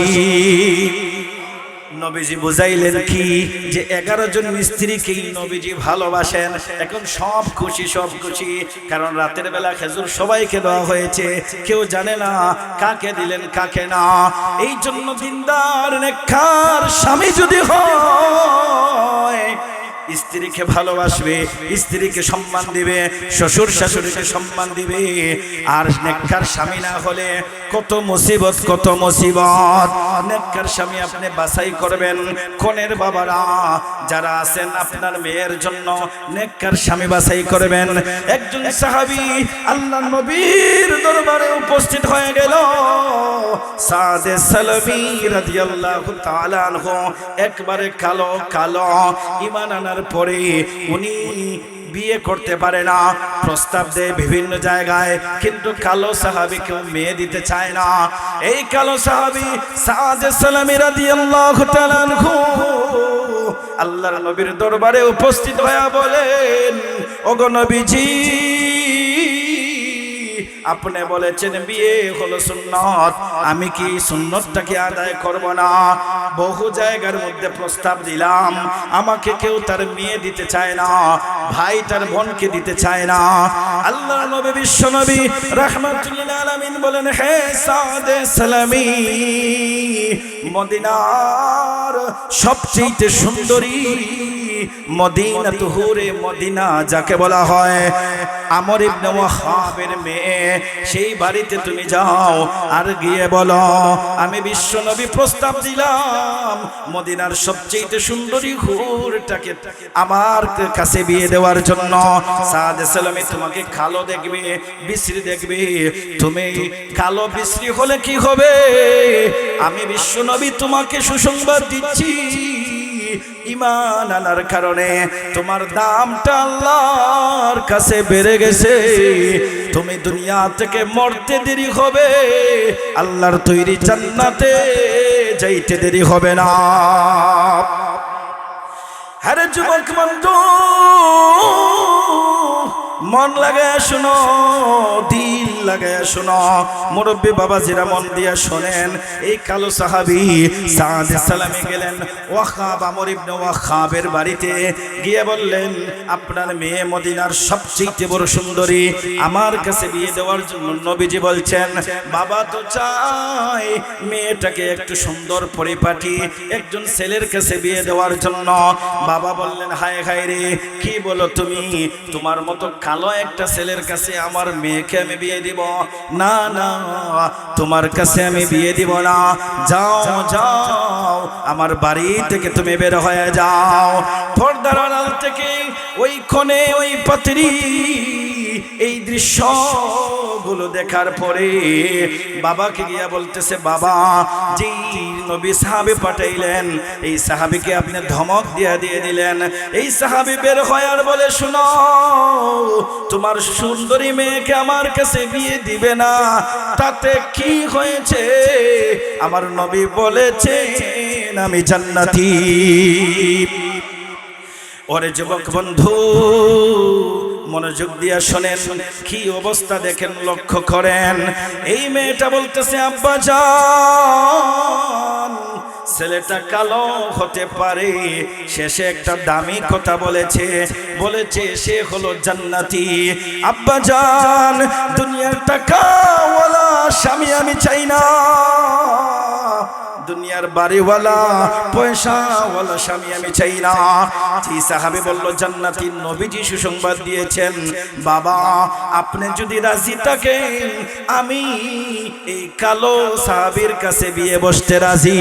নবীজি বুঝাইলেন কি, যে 11 জন স্ত্রীকেই নবীজি ভালোবাসেন। এখন সব খুশি, কারণ রাতের বেলা খেজুর সবাইকে দেওয়া হয়েছে, কেউ জানে না কাকে দিলেন কাকে না। এই জন্য দিনদার নেককার স্বামী যদি হয়, স্ত্রীকে ভালোবাসবে, স্ত্রীকে সম্মান দিবে, শ্বশুর শাশুড়িকে সম্মান দিবে। আর নেককার স্বামী না হলে কত মুসিবত। নেককার স্বামী আপনি বাছাই করবেন। কোনের বাবারা যারা আছেন, আপনার মেয়ের জন্য নেককার স্বামী বাছাই করবেন। একজন সাহাবী আল্লাহর নবীর দরবারে উপস্থিত হয়ে গেল, সাদে সালামী রাদিয়াল্লাহু তাআলা আনহু, একবারে কালো ঈমান আনার পরে উনি বিয়ে করতে পারে না, প্রস্তাব দেয় বিভিন্ন জায়গায়, কিন্তু কালো সাহাবী কেউ মেয়ে দিতে চায় না। এই কালো সাহাবী সাদে সালামী রাদিয়াল্লাহু তাআলা আনহু আল্লাহর নবীর দরবারে উপস্থিত হয়ে বলেন, ওগো নবীজি, আপনি বলেছেন বিয়ে হলো সুন্নত, আমি কি সুন্নতটাকে আদায় করব না? বহু জায়গার মধ্যে প্রস্তাব দিলাম, আমাকে কেউ তার মেয়ে দিতে চায় না, ভাই তার বোনকে দিতে চায় না। আল্লাহর নবী বিশ্ব নবী রাহমাতুল লিল আলামিন বলেন, হে সাদে সালামী, মদিনার সবচেয়ে সুন্দরী মদিনা, তুহুরে মদিনা যাকে বলা হয়, আমর ইবনে ওয়াহাবের মেয়ে, সেই বাড়িতে তুমি যাও আর গিয়ে বলো, আমি বিশ্ব নবী প্রস্তাব দিলাম মদিনার সবচেয়ে সুন্দরী হুরটাকে আমার কাছে বিয়ে দেওয়ার জন্য। সাদে সালামী তোমাকে কালো দেখবে, বিশ্রী দেখবে, তুমি কালো বিশ্রী হলে কি হবে? আমি বিশ্ব নবী তোমাকে সুসংবাদ দিচ্ছি, ঈমান আনার কারণে তোমার দামটা আল্লাহর কাছে বেড়ে গেছে। তুমি দুনিয়া থেকে মরতে দেরি হবে, আল্লাহর তৈরি জান্নাতে যাইতে দেরি হবে না। আরে যুবক বন্ধু, মন লাগায় শুনো, দিল লাগায় শুনো, মুরব্বী বাবাজিরা মন দিয়া শোনেন। এই কালো সাহাবী সাদ সালামে গেলেন ওয়াখাব, আমর ইবনে ওয়াখাবের বাড়িতে গিয়ে বললেন, আপনার মেয়ে মদিনার সবচেয়ে বড় সুন্দরী, আমার কাছে বিয়ে দেওয়ার জন্য নবীজি বলছেন। বাবা তো চায় মেয়েটাকে একটু সুন্দর পরিপাটি একজন ছেলের কাছে বিয়ে দেওয়ার জন্য। বাবা বললেন, হায় হায় রে, কি বলো তুমি? তোমার মতো কালো একটা ছেলের কাছে আমার মেয়েকে আমি বিয়ে দিব? না না, তোমার কাছে আমি বিয়ে দিব না। যাও যাও, আমার বাড়ি থেকে তুমি বের হয়ে যাও। পর্দার আড়াল থেকে ওই কোণে ওই পাত্রী এই দৃশ্যগুলো দেখার পরে বাবাকে গিয়া বলতেছে, বাবা, যেই নবী সাহাবী পাঠাইলেন এই সাহাবীকে আপনি ধমক দিয়ে দিলেন। এই সাহাবী বের হয় আর বলে, শুনো, তোমার সুন্দরী মেয়েকে আমার কাছে বিয়ে দিবে না, তাতে কি হয়েছে? আমার নবী বলেছেন আমি জান্নাতি। ওরে যুবক বন্ধু, মনোযোগ দিয়া শোনেন, কি অবস্থা দেখেন, লক্ষ্য করেন। এই মেয়েটা বলতেছে, আব্বা জান, ছেলেটা কালো হতে পারে, শেষে একটা দামি কথা বলেছে, সে হলো জান্নাতি। আব্বা জান, দুনিয়ার টাকাওয়ালা স্বামী আমি চাই না, দুনিয়ার বাড়িওয়ালা পয়সাওয়ালা স্বামী আমি চাই না। এই সাহাবী বলল, জান্নাতি নবীজি সুসংবাদ দিয়েছেন, বাবা আপনি যদি রাজি থাকেন আমি এই কালো সাহাবীর কাছে বিয়ে বসতে রাজি।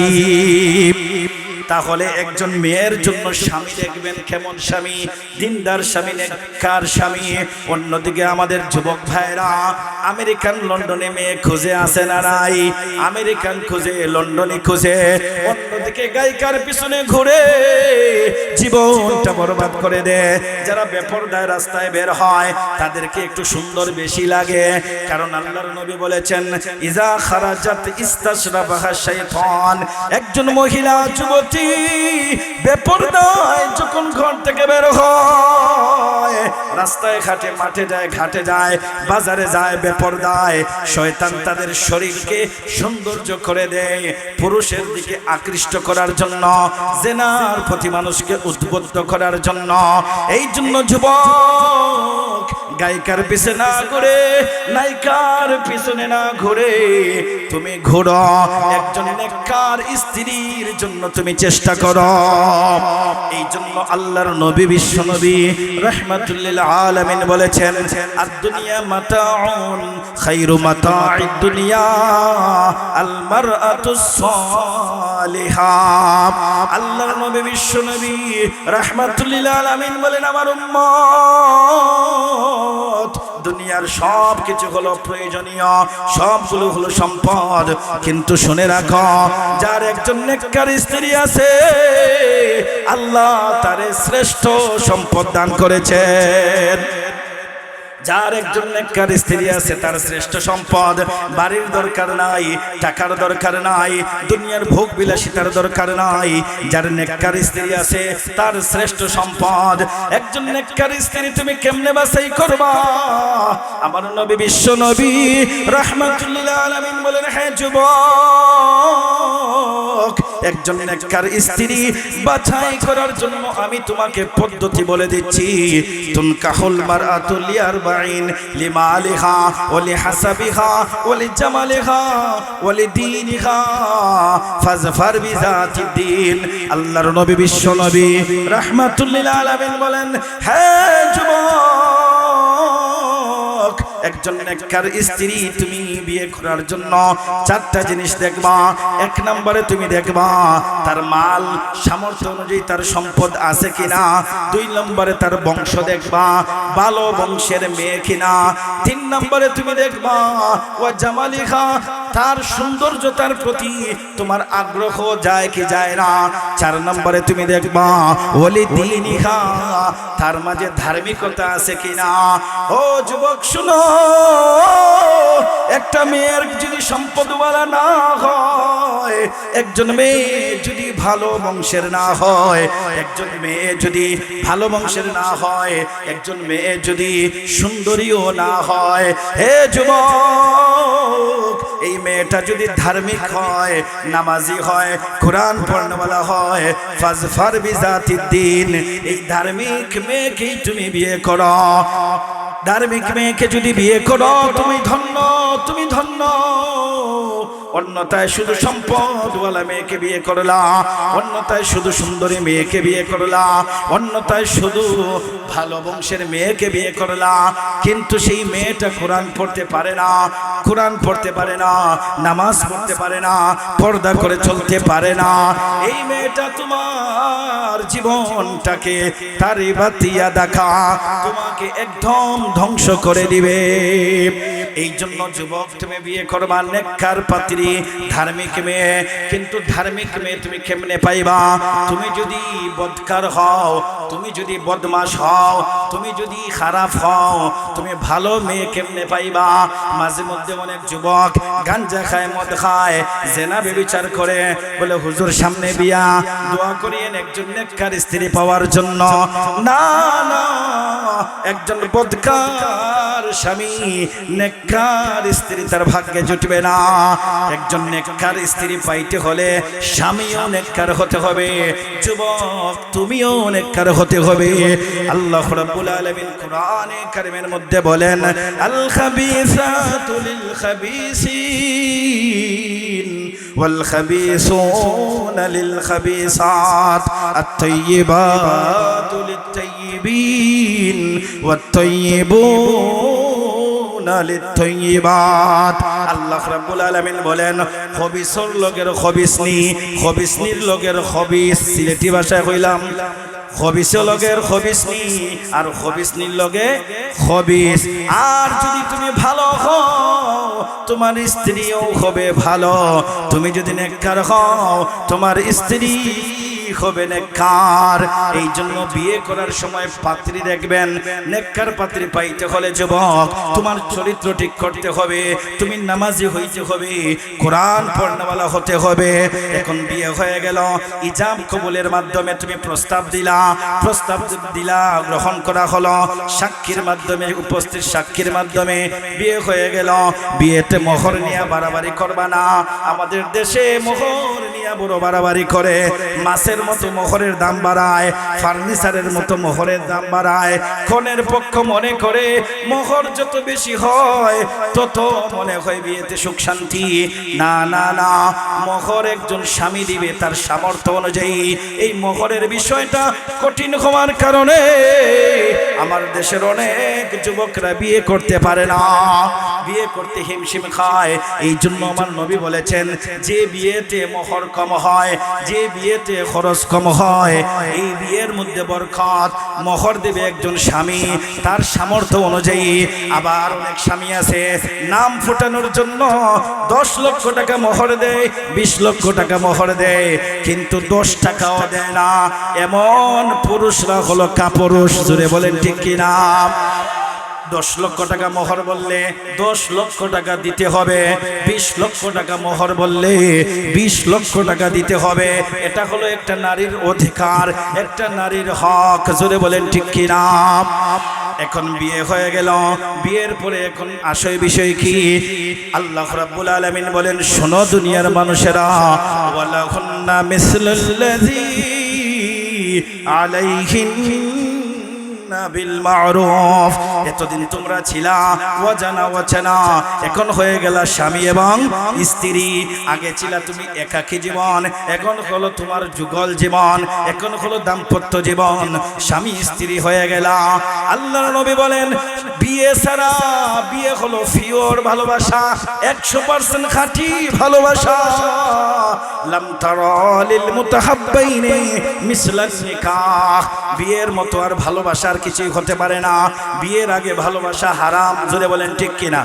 তাহলে একজন মেয়ের জন্য স্বামী দেখবেন কেমন স্বামী, দিনদার স্বামী, নেককার স্বামী। অন্যদিকে আমাদের যুবক ভাইরা আমেরিকান লন্ডনে মেয়ে খুঁজে আসে না নাই, আমেরিকান খুঁজে, লন্ডনে খুঁজে, অন্যদিকে গায়িকার পিছনে ঘুরে জীবনটা বরবাদ করে দেয়। যারা বেপরদায় রাস্তায় বের হয় তাদেরকে একটু সুন্দর বেশি লাগে, কারণ আল্লাহর নবী বলেছেন, ইজা খারাজাত ইস্তাশরাবাহা শাইতান। একজন মহিলা যুবতী বেপরদায় যখন ঘর থেকে বের হয়, রাস্তায় ঘাটে, মাঠে যায়, ঘাটে যায়, বাজারে যায়, বেপরদায়, শয়তান তাদের শরীরকে সৌন্দর্য করে দেয় পুরুষের দিকে আকৃষ্ট করার জন্য, জেনার প্রতি মানুষকে উদ্বুদ্ধ করার জন্য। এই জন্য যুবক, গায়িকার পিছনে না ঘুরে, নায়িকার পিছনে না ঘুরে তুমি ঘুরো একজন নেককার স্ত্রীর জন্য, তুমি চেষ্টা করো। এই জন্য আল্লাহর নবী, বিশ্ব নবী রাহমাতুল লিল আলামিন বলেছেন, আদ-দুনিয়া মাতাউন খায়রু মাতা'id দুনিয়া আল মারআতুস সালিহা। আল্লাহর নবী, বিশ্ব নবী রাহমাতুল লিল আলামিন বলেন, আমার উম্মত, দুনিয়ার সব কিছু হলো প্রয়োজনীয়, সবগুলো হলো সম্পদ, কিন্তু শুনে রাখো, যার একজন নেককার স্ত্রী আছে আল্লাহ তারে শ্রেষ্ঠ সম্পদ দান করেছেন। যার একজন নেককার স্ত্রী আছে তার শ্রেষ্ঠ সম্পদ। বাড়ির দরকার নাই, টাকার দরকার নাই, দুনিয়ার ভোগ বিলাসিতার দরকার নাই। যার নেককার স্ত্রী আছে তার শ্রেষ্ঠ সম্পদ। একজন নেককার স্ত্রী তুমি কেমনে বাছাই করবা? আমার নবী, বিশ্ব নবী রাহমাতুল লিল আলামিন বলেন, হে যুবক, একজন নেককার স্ত্রী বাছাই করার জন্য আমি তোমাকে পদ্ধতি বলে দিচ্ছি। তুনকাহুল মারআতু লিআরবাইন, লিমালিহা ওয়া লিহাসাবিহা ওয়া লিজামালিহা ওয়া লিদীনিহা ফাজফার বিযাতিদ দ্বীন। আল্লাহর নবী, বিশ্ব নবী রাহমাতুল লিল আলামিন বলেন, হে যুবক, একজন নেককার স্ত্রী তুমি বিয়ে করার জন্য চারটা জিনিস দেখবা। এক নম্বরে তুমি দেখবা তার মাল সামর্থ্য অনুযায়ী তার সম্পদ আছে কিনা। দুই নম্বরে তার বংশ দেখবা, ভালো বংশের মেয়ে কিনা। তিন নম্বরে তুমি দেখবা ওয়া জামালিহা, তার সৌন্দর্যতার প্রতি তোমার আগ্রহ যায় কি যায় না। চার নম্বরে তুমি দেখবা ওয়ালি দীনিহা, তার মাঝে ধার্মিকতা আছে কিনা। ও যুবক শুনো, একটা মেয়ের যদি সম্পদওয়ালা না হয়, একজন মেয়ে যদি ভালো বংশের না হয়, একজন মেয়ে যদি ভালো বংশের না হয়, একজন মেয়ে যদি সুন্দরীও না হয়, হে যুবক, এই মেয়েটা যদি ধার্মিক হয়, নামাজি হয়, কোরআন পড়নেওয়ালা হয়, ফাজফার বিজাতিদ দ্বীন, এই ধার্মিক মেয়েকেই তুমি বিয়ে করো। ধার্মিক মেয়েকে যদি বিয়ে করো তুমি ধন্য, তুমি ধন্য। অন্যথায় শুধু সম্পদওয়ালা মেয়েকে বিয়ে করলা, অন্যথায় শুধু সুন্দরী মেয়েকে বিয়ে করলা, অন্যথায় শুধু ভালো বংশের মেয়েকে বিয়ে করলা, কিন্তু সেই মেয়েটা কোরআন পড়তে পারে না, কোরআন পড়তে পারে না, নামাজ পড়তে পারে না, পর্দা করে চলতে পারে না, এই মেয়েটা তোমার জীবনটাকে তারি বাতিয়া দেখা তোমাকে একদম ধ্বংস করে দিবে। এই জন্য যুবক তুমি বিয়ে করবা নেককার পাত্রী, ধার্মিক মেয়ে। কিন্তু ধার্মিক মেয়ে তুমি কেমনে পাইবা? তুমি যদি বদকার হও, তুমি যদি বদমাশ হও, তুমি যদি খারাপ হও, তুমি ভালো মেয়ে কেমনে পাইবা? মাঝে মধ্যে অনেক যুবক গাঞ্জা খায়, মদ খায়, জেনা ব্যভিচার করে, বলে হুজুর সামনে বিয়া, দোয়া করিয়েন একজন নেককার স্ত্রী পাওয়ার জন্য। না না, একজন বদকার স্বামী নেককার স্ত্রী তার ভাগ্যে জুটবে না। একজন নেককার স্ত্রী পাইতে হলে স্বামীও নেককার হতে হবে, যুবক তুমিও নেককার হতে হবে। আল্লাহ রাব্বুল আলামিন কোরআনে কারীমের মধ্যে বলেন, আল খাবিসাতু লিল খাবিসিন ওয়াল খাবিসুনা লিল খাবিসাত আত-তাইয়িবাতু লিত-তাইয়িবিন ওয়াত-তাইয়িবুনা লিত-তাইয়িবাত। আল্লাহ রাব্বুল আলামিন বলেন, খবিসর লগের খবিসনি, খবিসনির লগের খবিস, সিলেটি ভাষায় কইলাম, খবিস লগের খবিসনি আর খবিসনির লগে খবিস। আর যদি তুমি ভালো হও তোমার স্ত্রীও হবে ভালো, তুমি যদি নেককার হও তোমার স্ত্রী হবে নেককার। এই জন্য বিয়ে করার সময় পাত্রী দেখবেন, নেককার পাত্রী পাইতে হলে যুবক তোমার চরিত্র ঠিক করতে হবে, তুমি নামাজি হইতে হবে, কোরআন পড়নেওয়ালা হতে হবে। এখন বিয়ে হয়ে গেল, ইজাব কবুলের মাধ্যমে তুমি প্রস্তাব দিলা, প্রস্তাব দিলা, গ্রহণ করা হলো, সাক্ষীর মাধ্যমে, উপস্থিত সাক্ষীর মাধ্যমে বিয়ে হয়ে গেল। বিয়েতে মোহর নিয়ে বাড়াবাড়ি করবা না। আমাদের দেশে মোহর নিয়ে বড় বাড়াবাড়ি করে, মাছের মতো মোহরের দাম বাড়ায়, ফার্নিচারের মতো মোহরের দাম বাড়ায়। কনের পক্ষ মনে করে মোহর যত বেশি হয় তত মনে হয় বিয়েতে সুখ শান্তি। না না না, মোহর একজন স্বামী দিবে তার সামর্থ্য অনুযায়ী। এই মোহরের বিষয়টা কঠিন হওয়ার কারণে আমার দেশের অনেক যুবকরা বিয়ে করতে পারে না, বিয়ে করতে হিমশিম খায়। এই জন্য আমার নবী বলেছেন, যে বিয়েতে মোহর কম হয়, যে বিয়েতে খরচ কম হয়, এই বিয়ের মধ্যে বরকত। মোহর দেবে একজন স্বামী তার সামর্থ্য অনুযায়ী। আবার অনেক স্বামী আছে নাম ফুটানোর জন্য 10 লক্ষ টাকা মোহর দেয়, 20 লক্ষ টাকা মোহর দেয়, কিন্তু 10 টাকাও দেয় না। এমন পুরুষরা হলো কাপুরুষ, জুড়ে বলেন ঠিক কিনা? 10 লক্ষ টাকা মোহর বললে 10 লক্ষ টাকা দিতে হবে, 20 লক্ষ টাকা মোহর বললে 20 লক্ষ টাকা দিতে হবে। এটা হলো একটা নারীর অধিকার, একটা নারীর হক, জোরে বলেন ঠিক কিনা? এখন বিয়ে হয়ে গেল, বিয়ের পরে এখন আসল বিষয় কি? আল্লাহ রাব্বুল আলামিন বলেন, শোনো দুনিয়ার মানুষেরা, ওয়ালাহুন্না মিসলুল্লাযী আলাইহিন বিল মারুফ। এতদিন তোমরা ছিলা অজানা অচেনা, এখন হয়ে গেল স্বামী এবং স্ত্রী। আগে ছিলা তুমি একাকী জীবন, এখন হলো তোমার যুগল জীবন, এখন হলো দাম্পত্য জীবন, স্বামী স্ত্রী হয়ে গেল। আল্লাহর নবী বলেন, বিয়ে ছাড়া, বিয়ে হলো পিওর ভালোবাসা, 100% খাঁটি ভালোবাসা। লাম তারা লিল মুতাহাব্বাইনি মিসলান নিকাহ। বিয়ের মতো আর ভালোবাসার কিছুই হতে পারে না। বিয়ের আগে ভালোবাসা হারাম, জোরে বলেন ঠিক কিনা?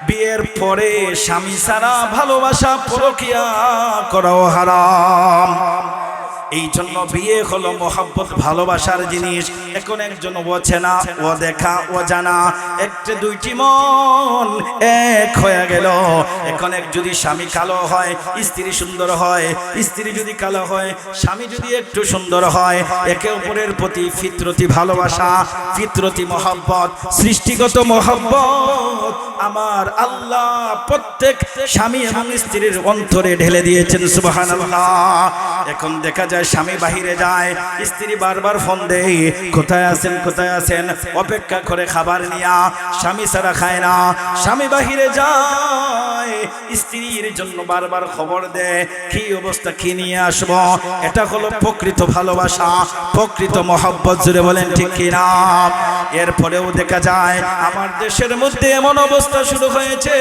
বিয়ের পরে স্বামী ছাড়া ভালোবাসা পরকিয়া করাও হারাম। এই জন্য বিয়ে হলো মোহাব্বত, ভালোবাসার জিনিস। এখন একজন বোঝে না, ও দেখা ও জানা, একটা দুইটি মন এক হয়ে গেল। এখন যদি স্বামী কালো হয়, স্ত্রী সুন্দর হয়, স্ত্রী যদি কালো হয়, স্বামী যদি একটু সুন্দর হয়, একে অপরের প্রতি ফিতরতি ভালোবাসা, ফিতরতি মোহাব্বত, সৃষ্টিগত মোহাব্বত আমার আল্লাহ প্রত্যেক স্বামী এবং স্ত্রীর অন্তরে ঢেলে দিয়েছেন। সুবহানাল্লাহ। এখন দেখা যায় স্বামী বাহিরে যায়, স্ত্রী বারবার ফোন দেয়, কোথায় আছেন কোথায় আছেন, অপেক্ষা করে খাবার নিয়া, স্বামী ছাড়া খায় না। স্বামী বাহিরে যায়, স্ত্রীর জন্য বারবার খবর দেয়, কি অবস্থা, কি নিয়ে আসবো। এটা হলো প্রকৃত ভালোবাসা, প্রকৃত মহব্বত। জুড়ে বলেন ঠিক কিনা? এরপরেও দেখা যায় আমার দেশের মধ্যে এমন অবস্থা শুরু হয়েছে,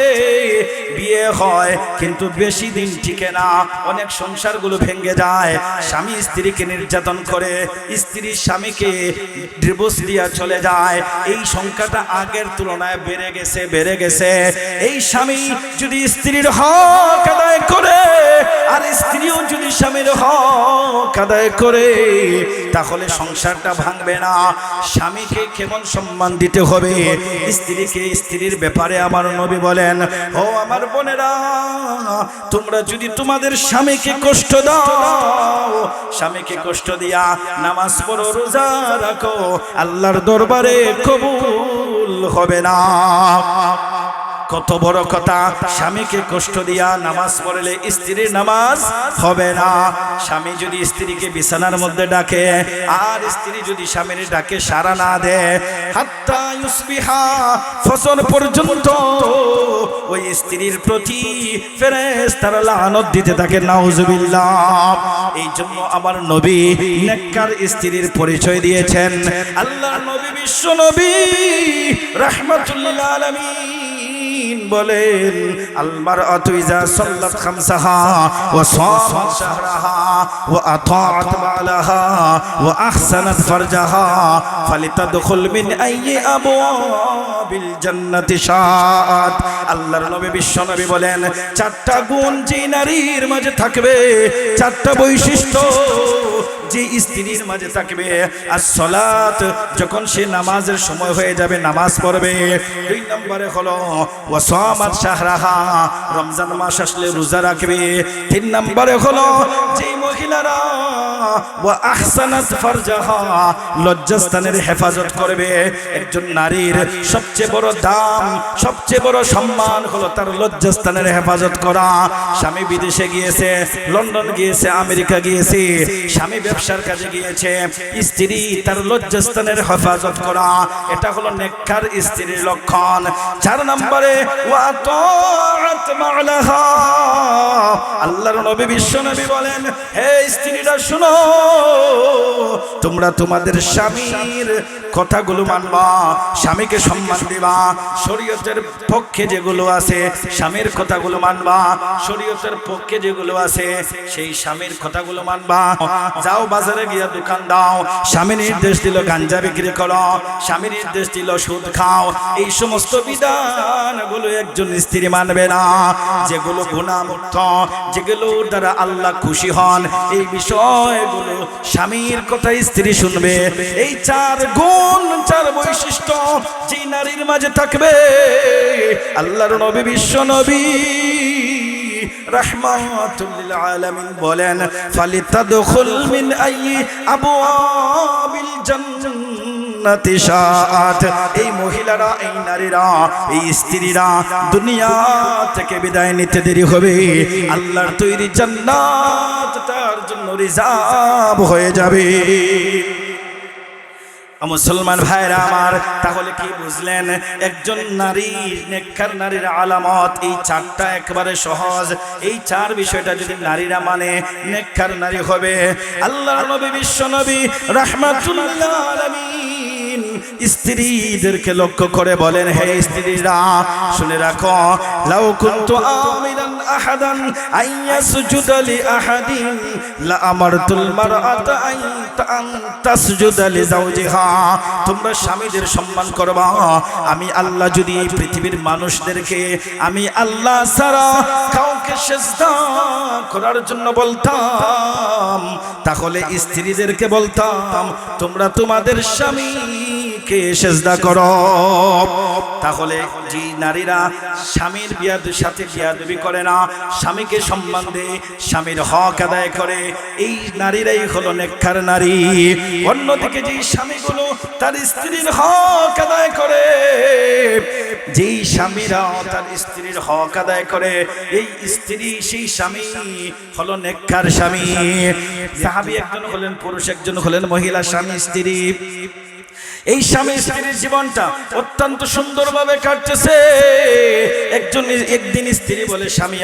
বিয়ে হয় কিন্তু বেশি দিন টিকে না, অনেক সংসারগুলো ভেঙে যায়। স্বামী স্ত্রীকে নির্যাতন করে, স্ত্রী স্বামীকে ডিভোর্স দিয়া চলে যায়। এই সংখ্যাটা আগের তুলনায় বেড়ে গেছে। এই স্বামী যদি স্ত্রীর হক আদায় করে, আর স্ত্রীও যদি স্বামীর হক আদায় করে, তাহলে সংসারটা ভাঙবে না। স্বামীকে কেমন সম্মান দিতে হবে, স্ত্রীকে স্ত্রীর ব্যাপারে আমার নবী বলেন, ও আমার বোনেরা, তোমরা যদি তোমাদের স্বামীকে কষ্ট দাও, স্বামীকে কষ্ট দিয়া নামাজ পড়ো, রোজা রাখো, আল্লাহর দরবারে কবুল হবে না। কত বড় কথা! স্বামীকে কষ্ট দিয়া নামাজ পড়লে স্ত্রীর নামাজ হবে না। স্বামী যদি স্ত্রীকে বিছানার মধ্যে ডাকে, আর স্ত্রী যদি স্বামীর ডাকে সাড়া না দেয়, হাত্তা ইউসবিহা, ফজর পর্যন্ত ওই স্ত্রীর প্রতি ফেরেশতারা লানত দিতে থাকে। নাউজুবিল্লাহ। এই জন্য আমার নবী নেককার স্ত্রীর পরিচয় দিয়েছেন। আল্লাহর নবী, বিশ্ব নবী রাহমাতুল লিল আলামিন বলেন, আল মারআতু ইযা সাল্লাত খামসাহা ওয়া সামাত শাহরাহা ওয়া আতাআত বালাহা ওয়া আহসানাত ফারজাহা ফালিতাদখুল মিন আইয়ি আবওয়াবিল জান্নাতি শাআত। আল্লাহর নবী বিশ্ব নবী বলেন, চারটা গুণ যে নারীর মাঝে থাকবে, চারটা বৈশিষ্ট্য যে স্ত্রীর মাঝে থাকবে। as-সালাত, যখন সে নামাজের সময় হয়ে যাবে নামাজ পড়বে। 2 নম্বরে হলো ওয়া সামাত শাহরাহা, রমজান মাস আসলে রোজা রাখবে। 3 নম্বরে হলো যে মহিলারা ওয়া আহসানাত ফারজাহা, লজ্জাস্থানের হেফাজত করবে। একজন নারীর সবচেয়ে বড় দাম, সবচেয়ে বড় সম্মান হলো তার লজ্জাস্থানের হেফাজত করা। স্বামী বিদেশে গিয়েছে, লন্ডন গিয়েছে, আমেরিকা গিয়েছে, স্বামী ব্যবসার কাজে গিয়েছে, স্ত্রী তার লজ্জাস্থানের হেফাজত করা, এটা হলো নেককার স্ত্রীর লক্ষণ। 4 নম্বরে ওয়া তাআত মা'লাহা, আল্লাহর নবী বিশ্ব নবী বলেন, হে স্ত্রীরা শুনো, তোমরা তোমাদের স্বামীর কথাগুলো মানবা, স্বামীকে সম্মান দিবা, শরীয়তের পক্ষে যেগুলো আছে স্বামীর কথাগুলো মানবা, শরীয়তের পক্ষে যেগুলো আছে সেই স্বামীর কথাগুলো মানবা। যাও বাজারে গিয়া দোকান দাও, স্বামী নির্দেশ দিল গাঞ্জা বিক্রি করো, স্বামী নির্দেশ দিল সুদ খাও, এই সমস্ত বিধানগুলো একজন স্ত্রী মানবে না। যেগুলো গুনাহমুক্ত, যেগুলো দ্বারা আল্লাহ খুশি হন, এই বিষয়গুলো স্বামীর কথা স্ত্রী শুনবে। এই 4 গুণ, 4 বৈশিষ্ট্য যে নারীর মাঝে থাকবে, আল্লাহর নবী বিশ্ব নবী রাহমাতুল লিল আলামিন বলেন, ফালিতাদখুল মিন আইয়ি আবওয়াবিল জান্নাতি শাআত। এই মহিলারা, এই নারীরা, এই স্ত্রীরা দুনিয়া থেকে বিদায় নিতে দেরি হবে, আল্লাহর তৈরি জান্নাত তার জন্য রিজার্ভ হয়ে যাবে। মুসলমান ভাইরা আমার, তাহলে কি বুঝলেন? একজন নারী, নেককার নারীর আলামত এই 4টা একেবারে সহজ। এই 4 বিষয়টা যদি নারীরা মানে, নেককার নারী হবে। আল্লাহর নবী বিশ্ব নবী রাহমাতুল লিল আলামিন স্ত্রীদেরকে লক্ষ্য করে বলেন, হে স্ত্রীরা শুনে রাখো, লাউ কুনতু আমিরান আহাদান আইয়াসজুদা লিআহাদিন লাআমারতুল মারআতা আন তাসজুদা লিজাওজিহা। তোমরা স্বামীদের সম্মান করবা। আমি আল্লাহ যদি এই পৃথিবীর মানুষদেরকে আমি আল্লাহ ছাড়া কাউকে সিজদা করার জন্য বলতাম, তাহলে স্ত্রীদেরকে বলতাম তোমরা তোমাদের স্বামীকে সিজদা করো। তাহলে যে নারীরা স্বামীর সাথে বিয়াদবি করে না, স্বামীকে সম্মান দেয়, স্বামীর হক আদায় করে, এই নারীরাই হলো নেককার নারী। অন্যদিকে যে স্বামীগুলো তার স্ত্রীর হক আদায় করে, যেই স্বামীরা তার স্ত্রীর হক আদায় করে, এই স্ত্রী সেই স্বামী হলো নেককার স্বামী। সাহাবী একজন হলেন পুরুষ, একজন হলেন মহিলা, স্বামী স্ত্রী। এই স্বামী স্ত্রীর জীবনটা অত্যন্ত সুন্দরভাবে কাটতেছে। একদিন স্ত্রী বলে, স্বামী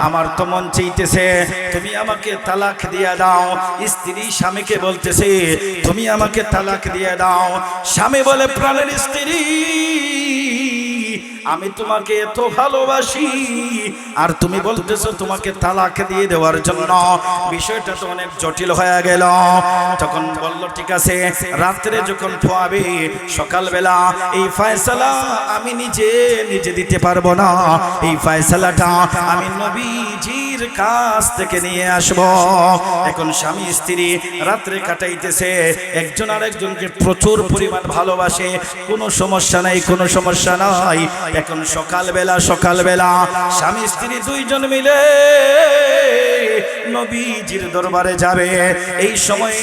আমার তো মন চাইতেছে তুমি আমাকে তালাক দিয়ে দাও। স্ত্রী স্বামীকে বলতেছে তুমি আমাকে তালাক দিয়ে দাও। স্বামী বলে, প্রাণের স্ত্রী আমি তোমাকে এত ভালোবাসি আর তুমি বলতেছো তোমাকে তালাক দিয়ে দেওয়ার জন্য, বিষয়টা তো অনেক জটিল হয়ে গেল। তখন বলল ঠিক আছে, রাত্রে যখন খোয়াবে সকালবেলা এই ফয়সালা আমি নিজে দিতে পারবো না, এই ফয়সালাটা আমি নবীজির কাছ থেকে নিয়ে আসব। এখন স্বামী স্ত্রী রাত্রে কাটাইতেছে, একজন আরেকজনকে প্রচুর পরিমাণ ভালোবাসে, কোনো সমস্যা নাই, কোনো সমস্যা নাই। এখন সকালবেলা স্বামী স্ত্রী দুইজন মিলে নবীজির দরবারে যাবে। এই সময়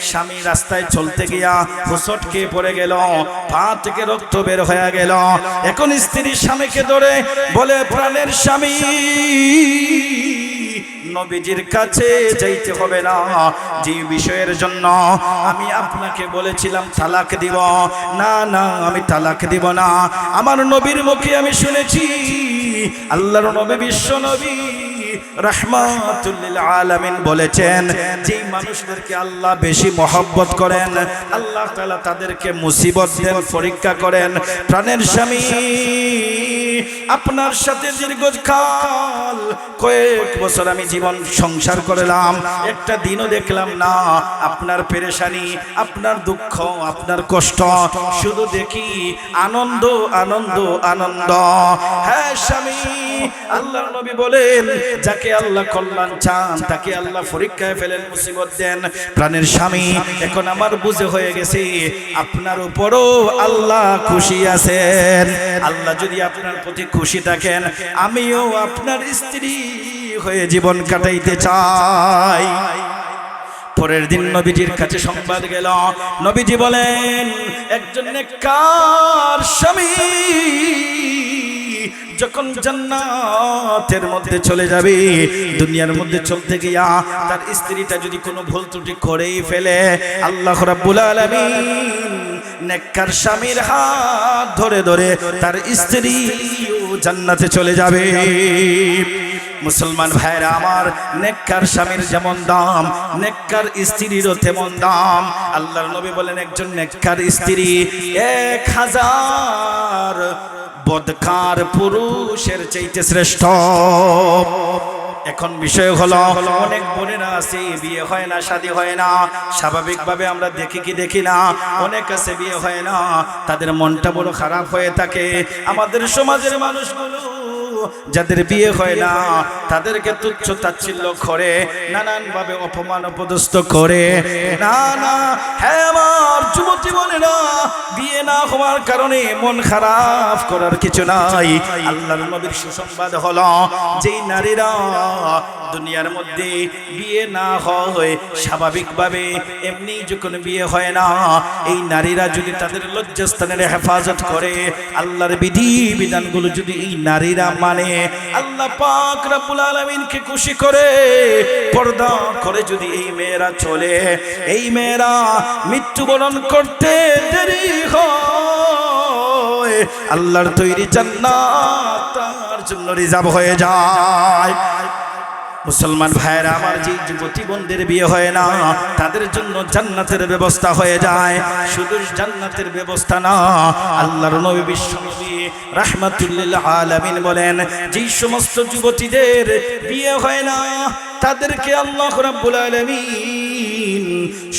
স্বামী রাস্তায় চলতে গিয়া হুঁচটকে পড়ে গেল, পা থেকে রক্ত বের হয়ে গেল। এখন স্ত্রী স্বামীকে ধরে বলে, প্রাণের স্বামী নবীজির কাছে যাইতে হবে না, যে বিষয়ের জন্য আমি আপনাকে বলেছিলাম তালাক দিব, না আমি তালাক দিব না। আমার নবীর মুখে আমি শুনেছি আল্লাহর নবী বিশ্ব নবী রাহমাতুল লিল আলামিন বলেছেন, যে মানুষদেরকে আল্লাহ বেশি মহব্বত করেন আল্লাহ তাআলা তাদেরকে মুসিবত দেন, পরীক্ষা করেন। প্রাণের স্বামী আপনার সাথে দীর্ঘকাল কয়েক বছর আমি জীবন সংসার করলাম, একটা দিনও দেখলাম না আপনার পেরেশানি, আপনার দুঃখ, আপনার কষ্ট, শুধু দেখি আনন্দ আনন্দ আনন্দ। হ্যাঁ স্বামী, আল্লাহর নবী বলেন যাকে আল্লাহ কল্যাণ চান তাকে আল্লাহ পরীক্ষায় ফেলেন, মুসিবত দেন। প্রাণের স্বামী, এখন আমার বুঝে হয়ে গেছে আপনার উপরও আল্লাহ খুশি আছেন। আল্লাহ যদি আপনার প্রতি খুশি থাকেন, আমিও আপনার স্ত্রী হয়ে জীবন কাটাইতে চাই। পরের দিন নবীজির কাছে সংবাদ গেল, নবীজি বলেন একজন নেককার স্বামী যখন জান্নাতের মধ্যে চলে যাবে, দুনিয়ার মধ্যে চলতে গিয়া তার স্ত্রীটা যদি কোনো ভুল ত্রুটি করেই ফেলে, আল্লাহ রাব্বুল আলামিন নেককার স্বামীর হাত ধরে ধরে তার স্ত্রী জান্নাতে চলে যাবে। মুসলমান ভাইরা আমার, নেককার স্বামীর যেমন দাম নেককার স্ত্রীরও তেমন দাম। আল্লাহর নবী বলেন একজন নেককার স্ত্রী 1000 বদকার পুরুষের চাইতে শ্রেষ্ঠ। এখন বিষয় হলো অনেক বোনেরা আছে বিয়ে হয় না, শাদী হয় না, স্বাভাবিকভাবে আমরা দেখি কি দেখি না, অনেক আছে বিয়ে হয় না, তাদের মনটা বড় খারাপ হয়ে থাকে। আমাদের সমাজের মানুষগুলো যাদের বিয়ে হয় না তাদেরকে তুচ্ছ তাচ্ছিল্য করে, নানান ভাবে অপমান অপদস্থ করে। না হ্যাঁ আমার যুবতী বোনেরা, বিয়ে না হওয়ার কারণে মন খারাপ করার কিছু নাই। আল্লাহর নবীর সুসংবাদ হলো যেই নারীরা দুনিয়ার মধ্যে বিয়ে না হয়, স্বাভাবিকভাবে এমনি যখন বিয়ে হয় না, এই নারীরা যদি তাদের লজ্জাস্থানের হেফাজত করে, আল্লাহর বিধি বিধানগুলো যদি এই নারীরা মানে, আল্লাহ পাক রব্বুল আলামিনকে খুশি করে পর্দা করে যদি এই মেয়েরা চলে, এই মেয়েরা মৃত্যুবরণ করতে দেরি হয়, আল্লাহর তৈরি জান্নাত তার জন্য রিজার্ভ হয়ে যায়। মুসলমান ভাইরা আমার, যে যুবতী বোনদের বিয়ে হয় না তাদের জন্য জান্নাতের ব্যবস্থা হয়ে যায়। শুধু জান্নাতের ব্যবস্থা না, আল্লাহর নবী বিশ্বনবী রাহমাতুল্লিল আলামিন বলেন, যে সমস্ত যুবতীদের বিয়ে হয় না তাদেরকে আল্লাহ রাব্বুল আলামিন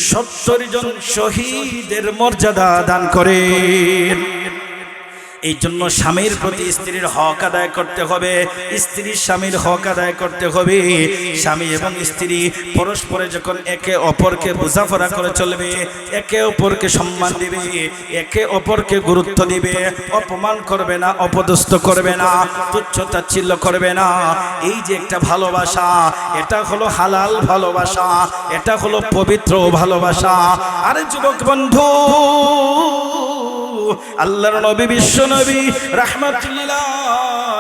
70 জন শহীদের মর্যাদা দান করেন। এই জন্য স্বামীর প্রতি স্ত্রীর হক আদায় করতে হবে, স্ত্রীর স্বামীর হক আদায় করতে হবে। স্বামী এবং স্ত্রী পরস্পরে যখন একে অপরকে বোঝাপড়া করে চলবে, একে অপরকে সম্মান দিবে, একে অপরকে গুরুত্ব দিবে, অপমান করবে না, অপদস্থ করবে না, তুচ্ছ তাচ্ছিল্য করবে না, এই যে একটা ভালোবাসা, এটা হলো হালাল ভালোবাসা, এটা হলো পবিত্র ভালোবাসা। আরে যুবক বন্ধু, আল্লাহর নবী বিশ্বনবী রাহমাতুল্লিল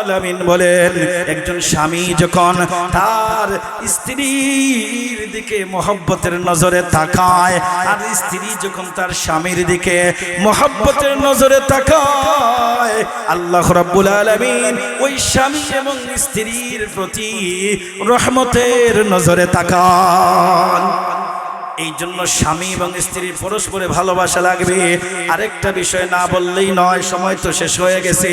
আলামিন বলেন, একজন স্বামী যখন তার স্ত্রীর দিকে মহব্বতের নজরে তাকায়, আর স্ত্রী যখন তার স্বামীর দিকে মহব্বতের নজরে তাকায়, আল্লাহ রাব্বুল আলামিন ওই স্বামী এবং স্ত্রীর প্রতি রহমতের নজরে তাকান। এই জন্য স্বামী এবং স্ত্রীর পরস্পরে ভালোবাসা লাগবে। আরেকটা বিষয় না বললেই নয়, সময় তো শেষ হয়ে গেছে।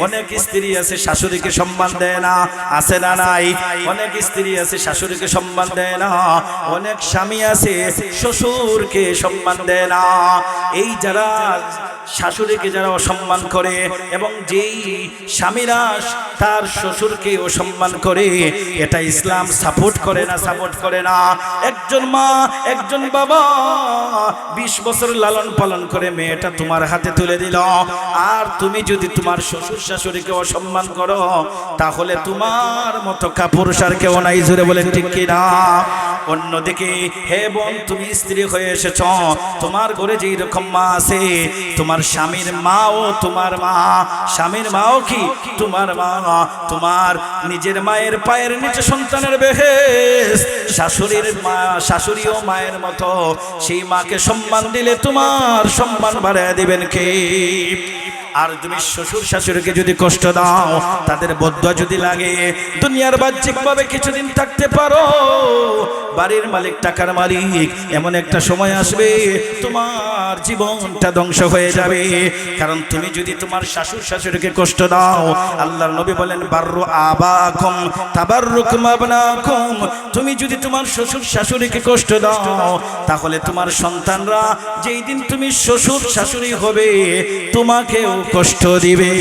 অনেক স্ত্রী আছে শাশুড়িকে সম্মান দেয় না, আছে না নাই? অনেক স্ত্রী আছে শাশুড়িকে সম্মান দেয় না, অনেক স্বামী আছে শ্বশুরকে সম্মান দেয় না। এই যারা শাশুড়িকে যারা অসম্মান করে এবং যেই স্বামীরা তার শ্বশুরকে অসম্মান করে, এটা ইসলাম সাপোর্ট করে না, সাপোর্ট করে না। একজন মা, একজন বাবা 20 বছর লালন পালন করে মেয়েটা তোমার হাতে তুলে দিল, আর তুমি যদি তোমার শ্বশুর শাশুড়িকে অসম্মান করো, তাহলে তোমার মতো কাপুরুষ আর কেউ নাই। জোরে বলেন ঠিক কি না? অন্যদিকে হে বোন, তুমি স্ত্রী হয়ে এসেছ, তোমার ঘরে যেই রকম মা আছে, তোমার স্বামীর মাও তোমার মা, স্বামীর মাও কি তোমার মা। তোমার নিজের মায়ের পায়ের নিচে সন্তানের বেহেশত, শাশুড়ির মা, শাশুড়িও মায়ের মতো। সেই মাকে সম্মান দিলে তোমার সম্মান বাড়ায় দিবেন কে? আর তুমি শ্বশুর শাশুড়িকে যদি কষ্ট দাও, তাদের বদদুয়া যদি লাগে, দুনিয়ার বাহ্যিকভাবে কিছুদিন থাকতে পারো, বাড়ির মালিক, টাকার মালিক, এমন একটা সময় আসবে তোমার জীবনটা ধ্বংস হয়ে যাবে। কারণ তুমি যদি তোমার শ্বশুর শাশুড়িকে কষ্ট দাও, আল্লাহর নবী বলেন, বাররু আবাকুম তাবাররুকুম আবনাকুম, তুমি যদি তোমার শ্বশুর শাশুড়িকে কষ্ট দাও, তাহলে তোমার সন্তানরা যেই দিন তুমি শ্বশুর শাশুড়ি হবে, তোমাকেও কষ্ট দিবে।